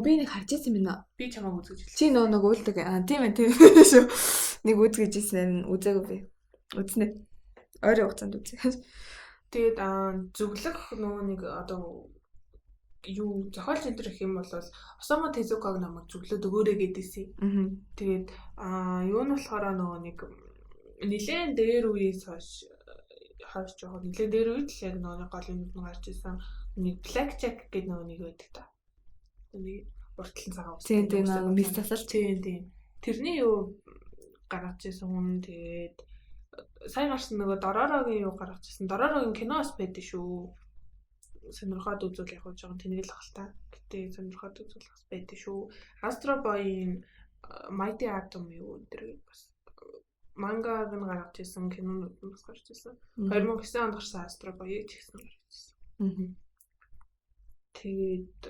би нэг харж ирсэн юм байна. Би чамайг үзэж хэлсэн. Чи нэг уулдаг. Тийм ээ шүү. Нэг үзгэж ирсэн үзээгүй би. Үзнэ. Ойрын хугацаанд үзье. Тэгээд зөвлөх нөгөө нэг одоо юу зохиолч энэ гэх юм бол Осамо Тезукаг намайг зөвлөд өгөөрэй гэдээсэй. Тэгээд юу нь болохоор нөгөө нэг нэлээд дээр үеэс хойш жоохон нэлээд дээр үед л яг нөгөө гол юм гарч ирсэн. Нэг Black Jack гэдэг нөгөө нэг байдаг та. Нэг уртлан цагаан ус. Тийм нэг мис тасал. Тийм. Тэрний юу гаргаж ирсэн хүн тэгээд сайн гарсан нөгөө Доророгийн юу гаргаж ирсэн. Доророгийн киноос байдаг шүү. Сонирхоод үзвэл яг жоохон тэнэгэл ахaltaа. Гэтэ сонирхоод үзвэл бас байдаг шүү. Astro Boy-ийн Mighty Atom юу энэ бас мангаг нь гаргаж ирсэн кинонууд бас гарч ирсэн. 2009 онд гарсан Astro Boy-ийг ч гэсэн гарч ирсэн. Тэгээд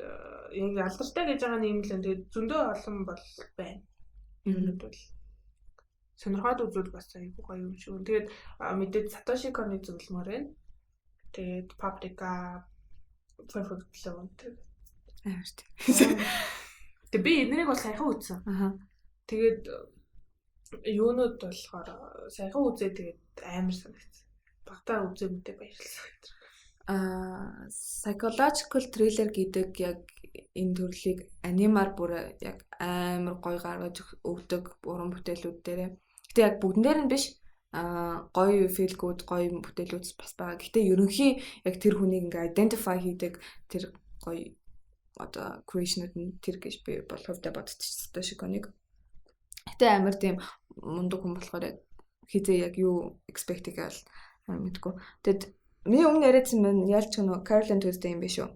яг алдартай гэж байгаа нэг юм л тэгээд зөндөө олон бол байна. Юмнууд бол сонирхоод үзвэл бас айгүй гоё юм шүү. Тэгээд мэдээд Satoshi Kon-ы зөвлөмөр байна. Тэгээд Paprika Perfect Blonde тэгээд тэгээд би энийг бол саяхан үзсэн. Тэгээд юунууд болохоор саяхан үзээ тэгээд амар санагдсан. Багтаа үзээгүйтэй баярлалаа. Psychological thriller гэдэг яг энэ төрлийг анимаар бүр яг амар гоё гаргаж өгдөг уран бүтээлүүд дээрээ. Гэтэ яг бүгдэн дээр нь биш. Гоё feel good гоё бүтээлүүд бас байгаа. Гэтэ ерөнхий яг тэр хүнийг ингээ identify хийдэг тэр гоё одоо creation-ууд нь тэр гэж би бол хувьдаа бодчихсон Satoshi Kon-ыг. Гэтэ амар тийм мундаг хүн болохоор яг хизээ яг юу expect хийгээл мэдгүй. Тэгэд миний өмнө яриадсан байна. Ялч нөө Caroline Tuesday юм биш үү?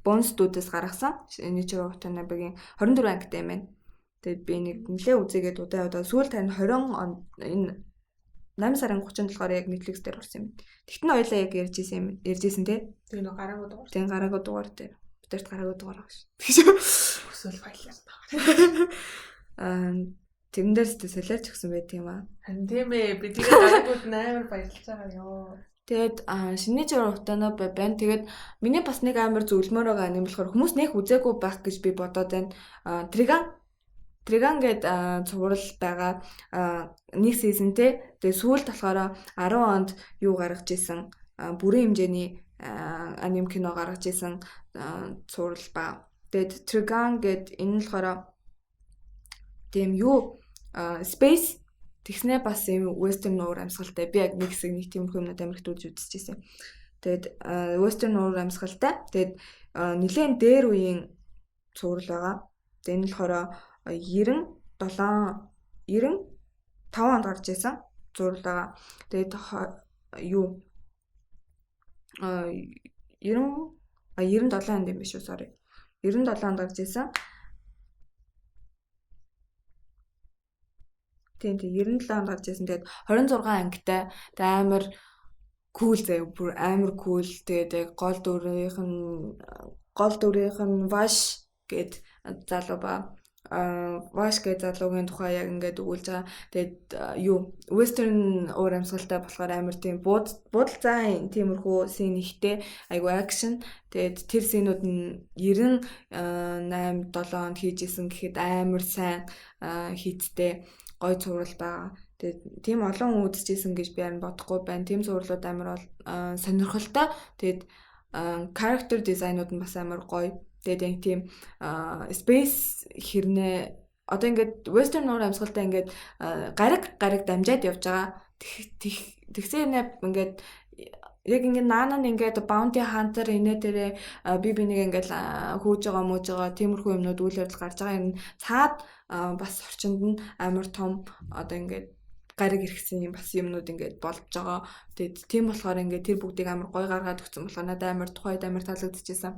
Bones Studios гаргасан. Nichiro Watanabe-гийн 24 ангитай юм байна. Тэгээд би нэг нэлээ үзээгээд удаа сүүл тань 20 он энэ 8 сарын 30-нд болохоор яг Netflix дээр орсон юм. Тэгтэн хоёлаа яг ярьжсэн те. Тэгээ нөө гараагүй дугаар. Тэгээ гараагүй дугаар дээр. Бидэрт гараагүй дугаар байгаа шүү. Тэгэж өсвөл файлаар таа. Тэрэн дээр солиорч өгсөн байдаг юм аа. Харин тийм ээ. Би тэгээ гараагүйд амар баярлж байгаа ёо. Тэгээд Shinichiro Watanabe байна. Тэгээд миний бас нэг амар зөвлөмөр байгаа юм болохоор хүмүүс нэх үзээгүй байх гэж би бодоод байна. Trigun гээд цуврал байгаа нэг сизонтэй. Тэгээд сүүлд болохоор 10 онд юу гаргаж исэн бүрэн хэмжээний аним кино гаргаж исэн цуврал ба. Тэгээд Trigun гээд энэ болохоор тийм юу space тэгснэ бас юм western уур амьсгалтай. Би яг нэг хэсэг нэг тиймэрхүү юмнууд Америкт үзчихсэн. Тэгээд western уур амьсгалтай. Тэгээд нэлээд дээр үеийн цуврал байгаа. Тэгээд энэ болохоор 95 онд гарч ирсэн зураг байгаа. Тэгээд юу 97 онд юм биш үү, sorry. 97 онд гарч ирсэн. Тийм 97 онд гарч ирсэн. Тэгээд 26 ангитай. Тэгээд амар cool заяа, бүр амар cool. Тэгээд гол дүрийнх нь Vash гэд залуу ба. Vash гэж залуугийн тухай яг ингээд өгүүлж байгаа. Тэгээд юу western уур амьсгалтай болохоор амар тийм буудалцаа тиймэрхүү син ихтэй айгу акшн. Тэгээд тэр синүүд нь 98 7 онд хийжсэн гэхэд амар сайн хийцтэй гой цуврал байгаа. Тэгээд тийм олон үзчихсэн гэж би харин бодохгүй байна. Тийм цувралууд амар бол сонирхолтой. Тэгээд character design-ууд нь бас амар гоё. Тэгээд яг тийм space хэрнээ одоо ингээд western уур амьсгалтай ингээд гариг дамжаад явж байгаа. Тэгсээ ингээд яг ингээд наана нь ингээд bounty hunter инээ тэрэ би бинийг ингээд хөөж байгаа мууж байгаа тиймэрхүү юмнууд үйл явдал гарч байгаа юм цаад бас орчинд нь амар том одоо ингээд гариг иргэсэн юм бас юмнууд ингээд болж байгаа. Тэгээд тийм болохоор ингээд тэр бүгдийг амар гой гаргаад өгсөн болохоор надад амар тухайд амар таалагдчихсан.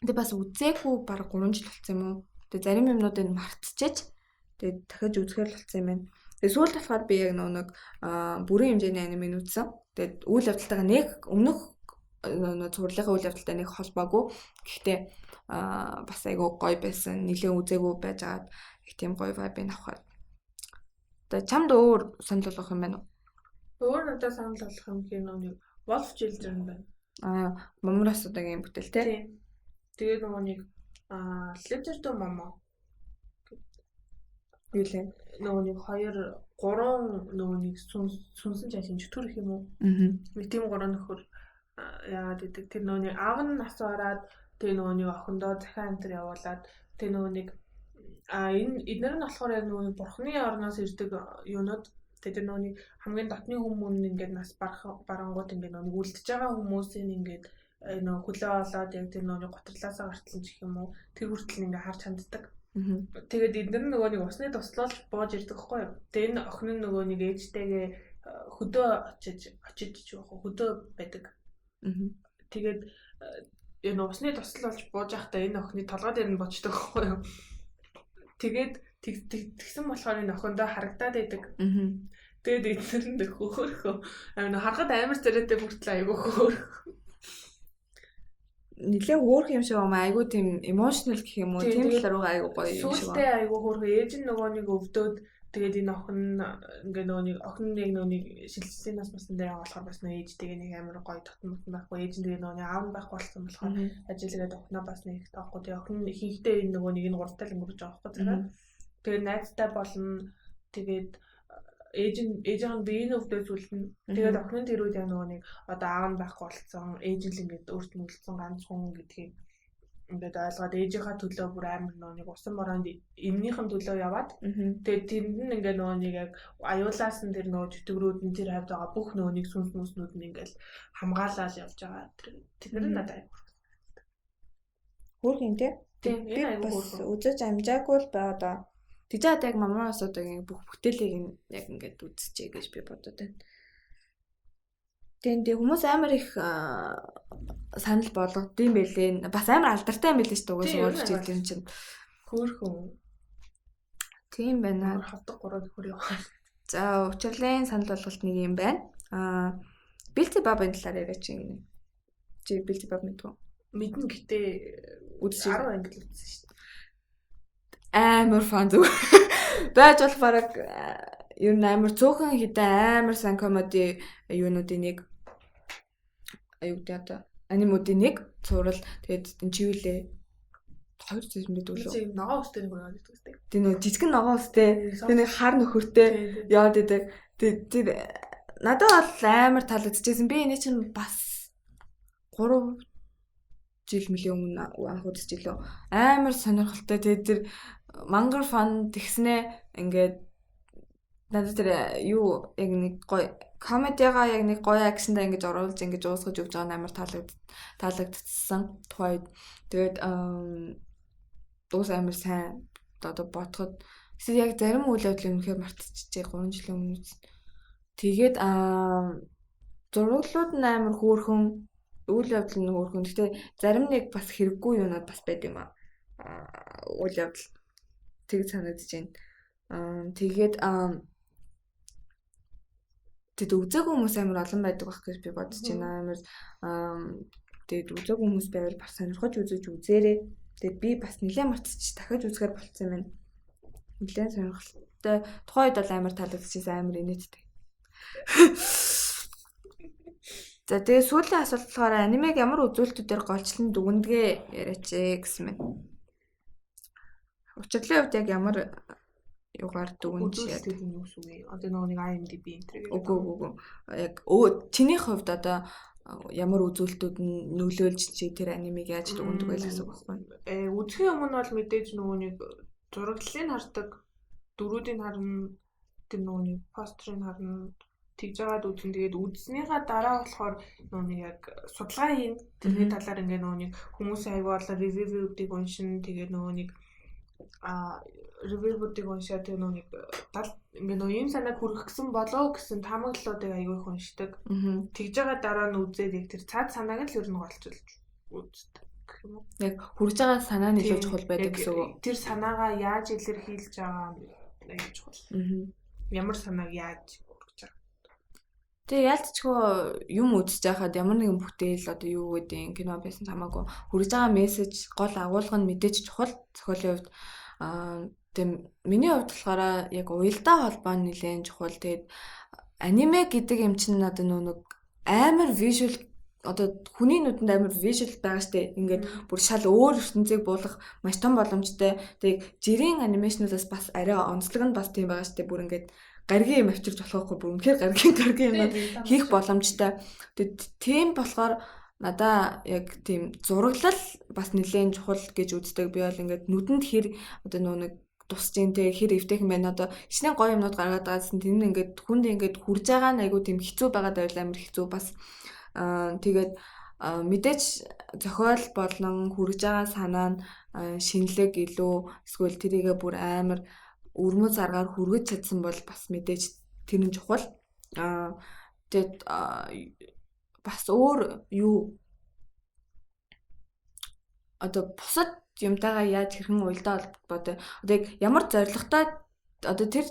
Тэгээд бас үзээгүй баг 3 жил болсон юм уу? Тэгээд зарим юмнуудыг мартчихэж тэгээд дахиж үзэхээр болсон юм байна. Тэгээд сүүлд болохоор би яг нэг бүрэн хэмжээний аниме үзсэн. Тэгээд үйл явдалтайгаа нэг өмнөх зурлалынхаа үйл явдалтай нэг холбоогүй. Гэхдээ бас айгүй гоё байсан. Нилээн үзээгүй байжгаад их тийм гоё vibe авахад. Тэгээд чамд өөр санал болгох юм байна уу? Өөр надад санал болгох юм киноны Wolf Children байна. Момроос одоогийн бүтээл те. Тийм. Тэгээд нэг Letter to Momo. Юу лээ? Нэг 2 3 нэг сүнсэн жашин чөтгөр их юм уу? Тийм 3 нөхөр яагаад гэдэг тэр нэг аав нь нас ороод тэр нэг охиндоо захиан антер явуулаад тэр нэг эднэр нь болохоор яг нэг бурхны орноос ирдэг юунууд тэр нэг хамгийн дотны хүмүүс ингээд нас барангууд ингээд нэг үлдчихэж байгаа хүмүүсийн ингээд нэг хөлөө олоод яг тэр нэг готрлаасаа гарталж гэх юм уу тэр хүртэл ингээд харж ханддаг. Тэгээд эднэр нь нэг усны туслуулж бууж ирдэг хгүй юу. Тэгээд энэ охин нь нэг ээжтэйгээ хөдөө очиж хөдөө байдаг. Тэгээд энэ усны туслал болж бууж байхдаа энэ охины толгой дээр нь бочдог хгүй юу. Тэгээд тэгсэн болохоор энэ охиндоо харагдаад байдаг. Тэгээд эднэр нь хөөхөө харахад амар царайтай бүртлээ айгүй хөөх. Нилээ хөөх юм шиг юм айгүй тийм emotional гэх юм уу тийм талаар угаа айгүй гоё юм шиг байна. Сүүлдээ айгүй хөөх ээж нь нөгөө нэг өвдөөд тэгээд энэ охин ингээ нөгөө нэг охин нэг шилжсэн нас масан дээр болохоор бас нөгөө ээжтэйгээ нэг амар гоё дотн байхгүй ээж нь тэгээд нөгөө аав нь байхгүй болсон болохоор ажиллаад охиноо бас нэг таахгүй тэгээд охин ихэнхдээ энэ нөгөө нэг нь гуравтай л өнгөрч байгаа байхгүй зэрэг. Тэгээд найзтай болно тэгээд ээжийн биеийн өвдөө зүйлнэ. Тэгээд охин тэр үед яг нөгөө нэг одоо аав нь байхгүй болсон ээж л ингээд өөрт нь үлдсэн ганц хүн гэдгийг ингээд ойлгоод ээжийнхаа төлөө бүр амар нэг усан бороонд эмнийхэн төлөө яваад тэгээд тэнд нь ингээд нөгөө нэг яг аюулаас нь тэр нөгөө чөтгөрүүд нь тэр хавьд байгаа бүх нөгөө нэг сүнс мүснүүд нь ингээд хамгаалаад явж байгаа. Тэр нь надад айгүй хөөрх юм тий. Тийм энэ айгүй хөөрх. Үзэж амжаагүй л байгаа даа. Тэгжээд яг мамраас одоогийн бүх бүтээлийг яг ингээд үзчихье гэж би бодод байна. Тэгээд хүмүүс амар их санал болгодсон байлээ. Бас амар алдартай юм байлээ шүү дээ. Угаасаа болж ирлээ чинь. Хөөхөн. Тийм байна. Хавдаг 3 нөхөр яваа. За, учирлын санал болголт нэг юм байна. Beelzebub-ын талаар яриач юм. Чи Beelzebub мэдвэ? Мэднэ гэтээ үзэж 10 англи үзсэн шүү дээ. Амар фан зүг. Байж бол бараг ер нь амар цөөхөн хитэн амар сан комеди юунуудын нэг аюу даа анимуудын нэг цуврал тэгээд энэ чивэлээ 2 зүйл мэддэг лөө. Ногоо өстэй нэг байгаа гэдэг үстэй. Тэр нэг жижигэн ногоо өстэй тэр нэг хар нөхөртэй яваад идэг. Тэр надад бол амар таалагдчихсэн. Би энэ чинь бас 3 жил мөлийн өмнө анх үзэж илөө амар сонирхолтой. Тэгээд тэр мангар фан тэгснэ ингээд надад тэр юу яг нэг гоё комедигаа яг нэг гоё акшнда ингэж оруулж ингэж уусгаж өгч байгаа нь амар таалагдсан тухайд. Тэгээд дуус амар сайн одоо бодоход эсвэл яг зарим үйл явдлыг үнэхээр мартчихжээ 3 жилийн өмнө. Тэгээд зурглууд нь амар хөөрхөн үйл явдал нь хөөрхөн. Гэхдээ зарим нэг бас хэрэггүй юмнууд бас байд юм аа. Үйл явдал тэг санагдаж байна. Тэгээд тэгэд үзээгүй хүмүүс амар олон байдаг байх гэж би бодож байна. Амар тэгэд үзээгүй хүмүүс байвал бас сонирхож үзэж үзээрэй. Тэгээд би бас нэлээд мартчих дахиж үзэхээр болцсон юм байна. Нэлээд сонирхолтой. Тухайн үед бол амар таалагдчихсан амар инээдтэй. За тэгээд сүүлийн асуулт болохоор анимег ямар үзүүлэлтүүдээр голчлон дүгнэдгээ яриач гэсэн мэн. Учирлын хувьд яг ямар югаар дүгнэж яадаг юм уу? Одоо нэг IMDb энтрэг. Үгүй. Яг чиний хувьд одоо ямар үзүүлэлтүүд нь нөлөөлж чи тэр анимыг яаж дүгндэг вэ гэсэн үг байхгүй. Үзэхийн өмнө бол мэдээж нөгөө нэг зураглалыг хардаг, дөрүүдийг харна, тэр нөгөө нэг постерыг харна, тэгж жагаад үзэн. Тэгээд үзснийхаа дараа болохоор нөгөө нэг яг судалгаа хийн. Тэрний талаар ингээ нөгөө нэг хүмүүсийн аягүй болоо ревюүүдийг уншин. Тэгээд нөгөө нэг ревюүүдийг уншаад тэр нөгөө нэг ингээ нөгөө юм санааг хүргэсэн болоо гэсэн таамаглалуудыг аягүй их уншдаг. Тэгж байгаа дараа нь үзээд яг тэр цаад санааг л ер нь голчулж үздэг гэх юм уу. Яг хүрж байгаа санаа нь илүү чухал байдаг гэсэн үг. Тэр санаагаа яаж илэрхийлж байгаа аягүй чухал. Ямар санааг яаж хүргэж байгаа. Тэгээ ялцчгүй юм үзэж байхад ямар нэгэн бүтээл одоо юу гэдэг кино байсан хамаагүй хүрж байгаа мессеж гол агуулга нь мэдээж чухал зохиолын хувьд. Тэгээ миний хувьд болохоор яг уялдаа холбоо нь нэлээд чухал. Тэгээд аниме гэдэг юм чинь одоо нэг амар visual одоо хүний нүдэнд амар visual байгаа штэ. Ингээд бүр шал өөр ертөнцийг буулгах маш том боломжтой. Тэгээд жирийн анимашнуудаас бас арай онцлог нь бас тийм байгаа штэ. Бүр ингээд гаргийн юм авчирч болохгүй бүр үнэхээр гаргийн юм хийх боломжтой. Тэгээд тийм болохоор надаа яг тийм зураглал бас нэлээд чухал гэж үздэг. Би бол ингээд нүдэнд хэр одоо нэг тусч ин тэг хэр эвтэйхэн байна. Одоо хичнээн гоё юмнууд гаргаад байгаадсан. Тэр нь ингээд хүнд ингээд хүрж байгаа нь айгу тийм хэцүү байгаад байл амар хэцүү бас. Тэгээд мэдээж зохиол болон хүрж байгаа санаа нь шинэлэг илүү эсвэл тэрийгээ бүр амар өрмөц аргаар хүргэж чадсан бол бас мэдээж тэр нь чухал. Тэгээд бас өөр юу одоо бусад юмтайгаа яаж хэрхэн уялдаа холбоотой. Одоо яг ямар зорилготой одоо тэр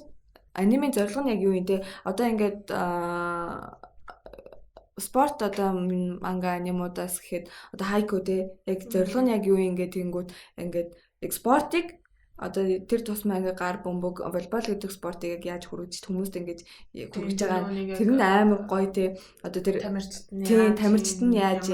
анимын зорилго нь яг юу юм те. Одоо ингээд спорт одоо манга анимуудаас гэхэд одоо хайку те яг зорилго нь яг юу юм ингээд тэнгүүд ингээд спортыг одоо тэр тусмаа ингээ гар бөмбөг волейбол гэдэг спортыг яаж хүргэж хүмүүст ингэж хүргэж байгаа тэр нь амар гоё те. Одоо тэр тамирчид нь яаж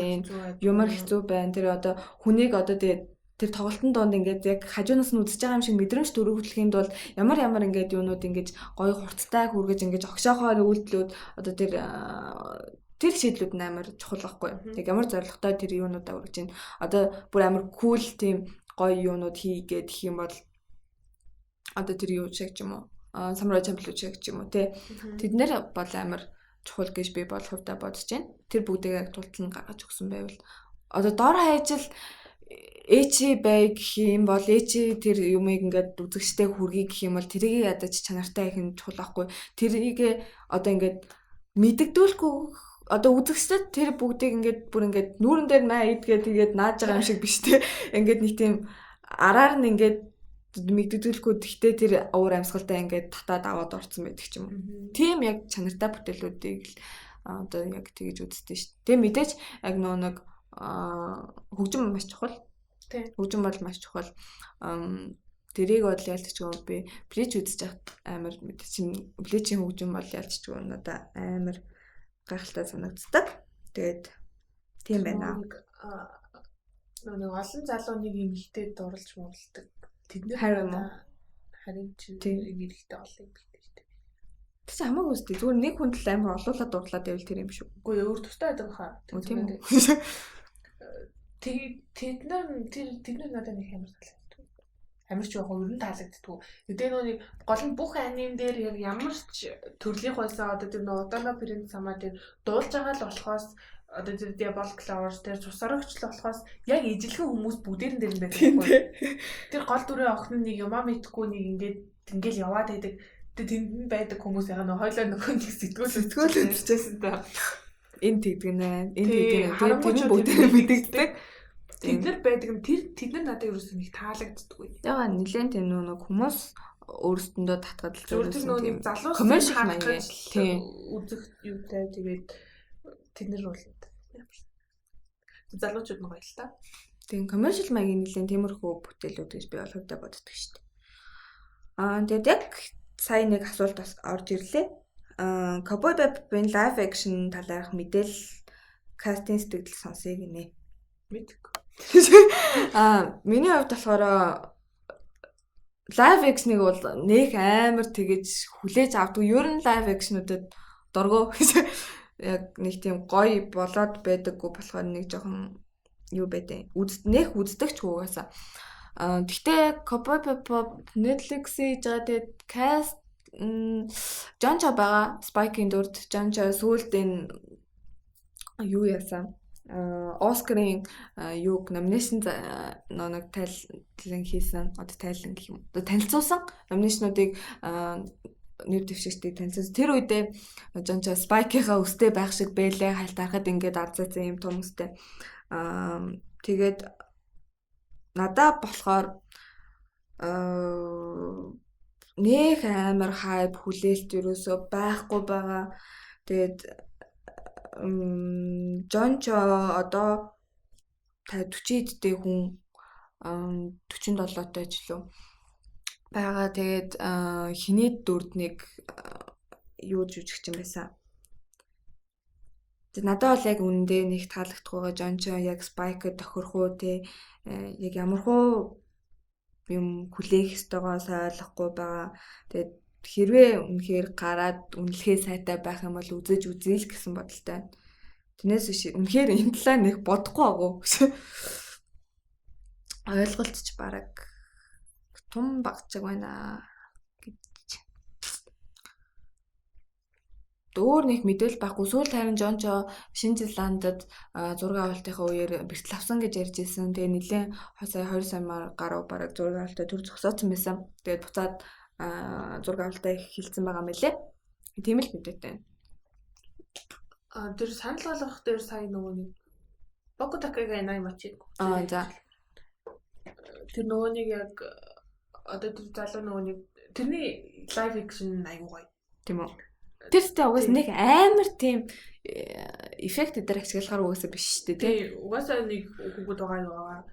юмар хэцүү байна. Тэр одоо хүнийг одоо тэр тоглолтын донд ингээд яг хажуунаас нь үзэж байгаа юм шиг мэдрэмж төрөвлөхийн тулд ямар ингээд юунууд ингэж гоё хурцтай хүргэж ингэж огшоохоор үйлдэлүүд одоо тэр шийдлүүд нь амар чухал байхгүй. Яг ямар зорилготой тэр юунуудаа хүргэж байна. Одоо бүр амар кул тийм гоё юунууд хийгээд гэх юм бол одоо тэр юу шиг ч юм уу самурай чамплуу шиг ч юм уу те тэд нэр бол амар чухал гэж би бол хувьдаа бодож байна. Тэр бүгдийг яг тултал нь гаргаж өгсөн байвал одоо доор хайжл эчи бай гэх юм бол эчи тэр юмыг ингээд үзэгчтэй хүргэе гэх юм бол тэрийг ядаж чанартай их нь чухал байхгүй. Тэрийг одоо ингээд мэддэгдүүлэхгүй одоо үзэгчдэд тэр бүгдийг ингээд бүр ингээд нүүрэн дээр маа идгээд тэгээд нааж байгаа юм шиг биш те. Ингээд нэг тийм араар нь ингээд мэддэгдүүлэхгүй гэхдээ тэр уур амьсгалтай ингээд татаад аваад орцсон байдаг ч юм уу. Тийм яг чанартай бүтээлүүдийг л одоо яг тэгэж үздэг шүү дээ. Тэгээ мэдээж яг нэг хөгжим маш чухал. Хөгжим бол маш чухал. Тэрийг бол ялцчихгүй би Bleach үзэж байхад амар чинь Bleach-ийн хөгжим бол ялцчихгүй надаа амар гайхалтай санагддаг. Тэгээд тийм байна. Нэг олон залуу нэг юм ихтэй дурлж муулдаг. Тэдний харин чи нэрхтээ олон юм бийтэй шүү дээ. Тэс хамаагүй үстэй. Зүгээр нэг хүнд л амар олуулаад дурлаад байвал тэр юм шүү. Үгүй өөр тустай байдаг хаа. Тийм үү. Тэднэр надад нэг амар таалагддаг. Амар ч яг ер нь таалагддаг. Гэтэ нэг гол нь бүх аним дээр яг ямар ч төрлийн байсан одоо тэр Одоно Принц самаа дээр дуулж байгаа л болохоос одоо тэр Diabol Flowers дээр цусарагч л болохоос яг ижилхэн хүмүүс бүгдээрэн дээр нь байдаг байхгүй. Тэр гол дүрээ охин нэг юмаа мэдхгүй нэг ингээд ингээл яваад байдаг. Тэгээд тэнд байдаг хүмүүс яг нэг хойлоо нөгөө нэг сэтгүүл өдөрчээсэн та. Энэ тэгдэгнэ. Энэ тэгдэгнэ. Тэр бүгдээрээ мэддэг. Тэднэр байдаг нь тэднэр надад ерөөсөө нэг таалагддаггүй. Ягаа нэлээд тийм нэг хүмүүс өөрсдөндөө татгаад л зөвлөсөн тийм залуус commercial маяг тийм үзэх юутай тэгээд тэднэр бол залуучууд нь гоё л та. Тийм commercial маягийн нэлээд тиймэрхүү бүтээлүүд гэж би бол хувьдаа боддог шүү дээ. Тэгээд яг сая нэг асуулт бас орж ирлээ. Cowboy Bebop-ийн live action талаарх мэдээлэл кастинг сэтгэл сонсъё гинэ. Мэдгүй. Миний хувьд болохоор live action-ыг бол нэг амар тэгэж хүлээж авдаг. Ер нь live action-уудад дургу. яг нэг тийм гоё болоод байдаггүй болохоор нэг жоохон юу байдэ. Нэх үздэгч угаасаа. Гэхдээ Cowboy Bebop Netflix-ийг жаа тэгээд cast Жанча байгаа. Spike-ийн дүрд Жанча сүүлд энэ юу яасан? Оскарын юуг номинашн нэг тайлан хийсэн. Одоо тайлан гэх юм. Танилцуулсан номинашнуудыг нэр дэвшигчдийг танилцуулсан. Тэр үедээ Жанча Spike-ийнхаа өстэй байх шиг бэлээ. Хальтаахад ингээд арзаацсан юм том өстэй. Тэгээд надад болохоор нэх амар хайп хүлээлт ерөөсөө байхгүй байгаа. Тэгээд Жончо одоо 40 эдтэй хүн 47 таа ч лөө байгаа. Тэгээд хиний дүрд нэг юу жүжигч юм байсан. Тэгээд надад бол яг үнэндээ нэг таалагдахгүй байгаа. Жончо яг Spike-д тохирох уу те яг ямар хуу юм хүлээх ёстойгоос ойлгохгүй байгаа. Тэгээд хэрвээ үнэхээр гараад үнэлгээ сайтай байх юм бол үзэж үзээл гэсэн бодолтой байна. Тэрнээс биш үнэхээр энэ талаар нэг бодохгүй агуу. Ойлголт ч бараг тун багчаг байна гэж. Өөр нэг мэдээлэл байхгүй. Сүүл харин Жончо Шинэ Зеландад зураг авалтынхаа үеэр бэртэл авсан гэж ярьж ирсэн. Тэгээ нэлээд сая 2 сар гаруй бараг зураг авалтаа төр зогсооцсон байсан. Тэгээд буцаад зураг авалтаа эхэлсэн байгаа мэлээ. Тийм л мэдээтэй. Тэр санал болгох дээр сая нөгөө нэг Бокутакагийн 80 мачиг. За. Тэр нөгөө нэг яг одоо тэр залуу нөгөө нэг тэрний live action аягүй гоё. Тийм үү? Тэр сте угаас нэг амар тийм эффект дээр ашиглахаар угаасаа биш шүү дээ тий. Угаасаа нэг хүүхэд байгаа.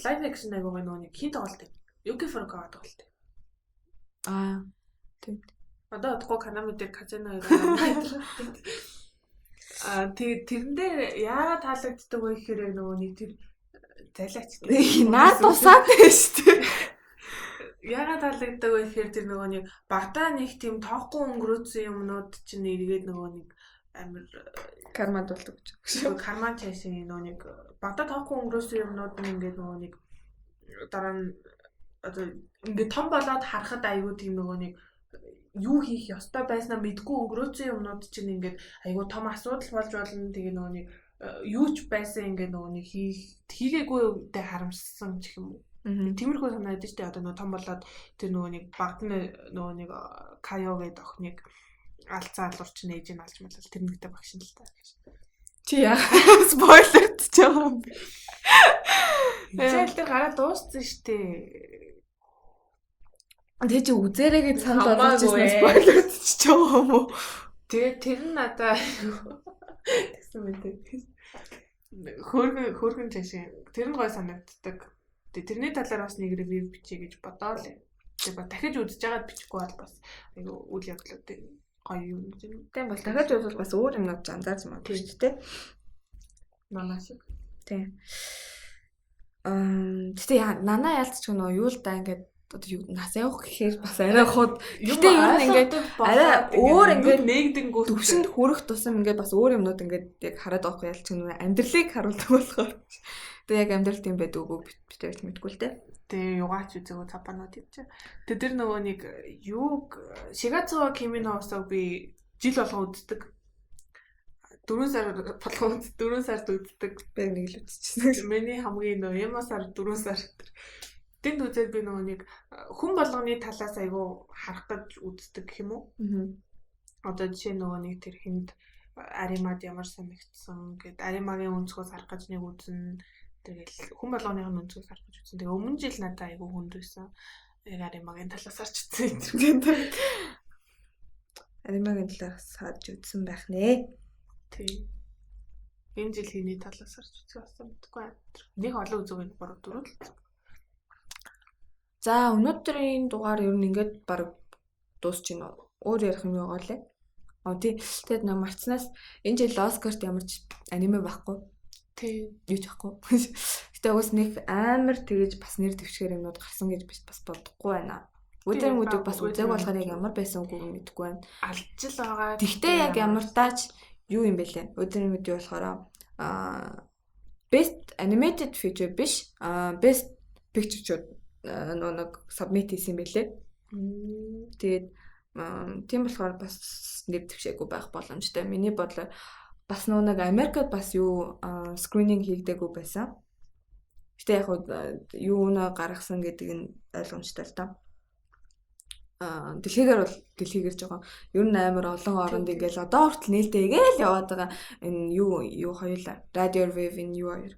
Live action аягүй гоё нөгөө нэг хин тоглолт. Yuki Furukawa тоглолт. Тийм. Одоо одохгүй Канами дээр казино яг. Тэрэн дээр яагаад таалагддаг вэ гэхээр яг нөгөө нэг тэр залаач. Наад тусаад байна шүү дээ. Яагаад таалагддаг вэ гэхээр тэр нөгөө нэг багтаа нэг тийм тоохгүй өнгөрөөсөн юмнууд чинь эргээд нөгөө нэг амар кармад болдог гэж. Карман чашийн нөгөө нэг багтаа тоохгүй өнгөрөөсөн юмнууд нь ингээд нөгөө нэг дараа нь одоо ингээд том болоод харахад аюу тийм нөгөө нэг юу хийх ёстой байснаа мэдгүй өнгөрөөсөн юмнууд чинь ингээд аюу том асуудал болж болно. Тэгээ нөгөө нэг юу ч байсан ингээд нөгөө нэг хийгээгүй дэ харамссан ч юм уу. Тиймэрхүү санаад дээ шүү дээ. Одоо нөгөө том болоод тэр нөгөө нэг багт нөгөө нэг Кайо гэдэг охиныг алцаа алуурч нээж ин алж малал тэр нэгтэй багшин л та. Чи яа спойлерд ч юм. Эцэл тэр гараа дууссан шүү дээ. Тэгээ чи үзээрэй гэж санал болгож ирсэн спойлерд ч юм уу. Тэгээ тэр нь надаа гэсэн мэт. Хөөргөн чашин тэр нь гой санагддаг. Тэрний талаар бас нэг ревю бичье гэж бодоо л. Тэгээ дахиж үзэж байгаад бичихгүй бол бас айгу үйл явдлуудыг гоё юм гэж. Тийм бол дахиж үзвэл бас өөр юмнууд занзаарч магадгүй шүү дээ. Нана шиг. Тийм. Гэтэ нана ялцч гэнэ юу л да ингээд одоо юу нас явах гэхээр бас арай хууд. Гэтэ юу н ингээд арай өөр ингээд нэгдэнгүү төвшөнд хүрэх тусам ингээд бас өөр юмнууд ингээд яг хараад байхгүй ялч гэнэ амьдралыг харуулдаг болохоор. Тэгээ яг амьдрал тийм байдаг үгүй битэрч мэдгүй л дээ. Тэгээ югаач үзээгөө цапанууд явчих. Тэ тэр нөгөө нэг юуг Shigatsuwa Kimi no Uso би жил болгоо үздэг. 4 сар болгоо 4 сард үздэг. Би нэг л үзчихсэн. Миний хамгийн нөгөө Ямасаар 4 сар. Тэнд үзээд би нөгөө нэг хүн болгоны талаас айгу харах гэж үздэг гэх юм уу? Одоо жишээ нөгөө нэг тэр хүнд Аримад ямар санагдсан гэд Аримагийн өнцгөөс харах гэж нэг үзэн. Тэгэл хүн болгоныхын өнцгөөс харах гэж үзсэн. Тэгээ өмнө жил надад айгу хүнд байсан. Яг Аримагийн талаас харж үзсэн. Аримагийн талаас харж үзсэн байх нэ. Тийм. Энэ жил хийний талаас харж үзэх болсон гэдэггүй. Нэг олон үзэг 3 4 л. За өнөөдрийн дугаар ер нь ингээд баг дуусч байна. Өөр ярих юм байгаа лээ. Тий. Тэгэд нэг марцнаас энэ жил Оскарт ямар ч аниме байхгүй. Тийм. Юу ч байхгүй. Гэтэ уус нэг амар тэгэж бас нэр дэвшгээр юмнууд гарсан гэж бас бодохгүй байна. Өдөр мөдөг бас үзэг болохоор яг ямар байсан үгүй мэдэхгүй байна. Алжил байгаа. Тэгтээ яг ямар тач юу юм бэ лээ? Өдрийн мэдээ болохоор best animated feature биш. Best picture нэг submit хийсэн байлээ. Тэгээд тийм болохоор бас нэр дэвшээгүй байх боломжтой. Миний бодлоор бас нэг Америкт бас юу screening хийгдээгүй байсан. Гэтэ яг юу нэ гаргасан гэдэг нь ойлгомжтой л та. Дэлхийгээр бол дэлхийгэрж байгаа. Ер нь амар олон оронд ингээл одоо хүртэл нээлттэйгээл яваад байгаа. Энэ юу хоёулаа. Radio Wave энэ юу хоёр.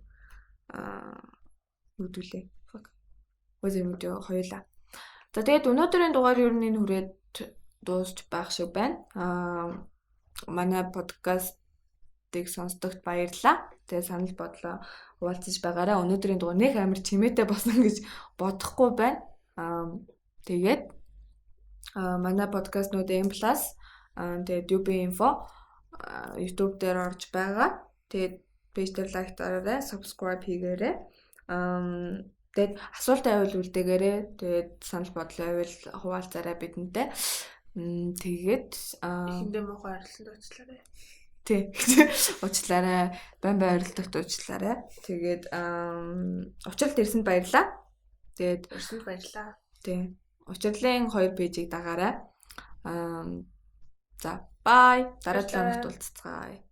Үдүүлээ. Fuck. Өдөр хоёулаа. За тэгээд өнөөдрийн дугаар ер нь энэ хүрээд дуусч байх шиг байна. Манай подкастыг сонсдогт баярлалаа. Тэгээд санал бодлоо хуваалцаж байгаарай. Өнөөдрийн дугаар нэг амар чимээтэй болсон гэж бодохгүй байна. Тэгээд манай подкастнууд M+, тэгээд UB Info YouTube дээр орж байгаа. Тэгээд пэйж дээр лайк дараарай, subscribe хийгээрэй. Тэгээд асуулт байвал үлдээгээрэй. Тэгээд санал бодлоо байвал хуваалцаарай бидэнтэй. Тэгээд эхэндээ муухай арилсанд уучлаарай. Тий. Уучлаарай. Байн ойролцогт уучлаарай. Тэгээд учралд ирсэнд баярлалаа. Тэгээд Өрсөнд баярлалаа. тий. Учрлын 2 пэйжийг дагаарай. За, bye. Дараа 7 хоногт уулзцгаая.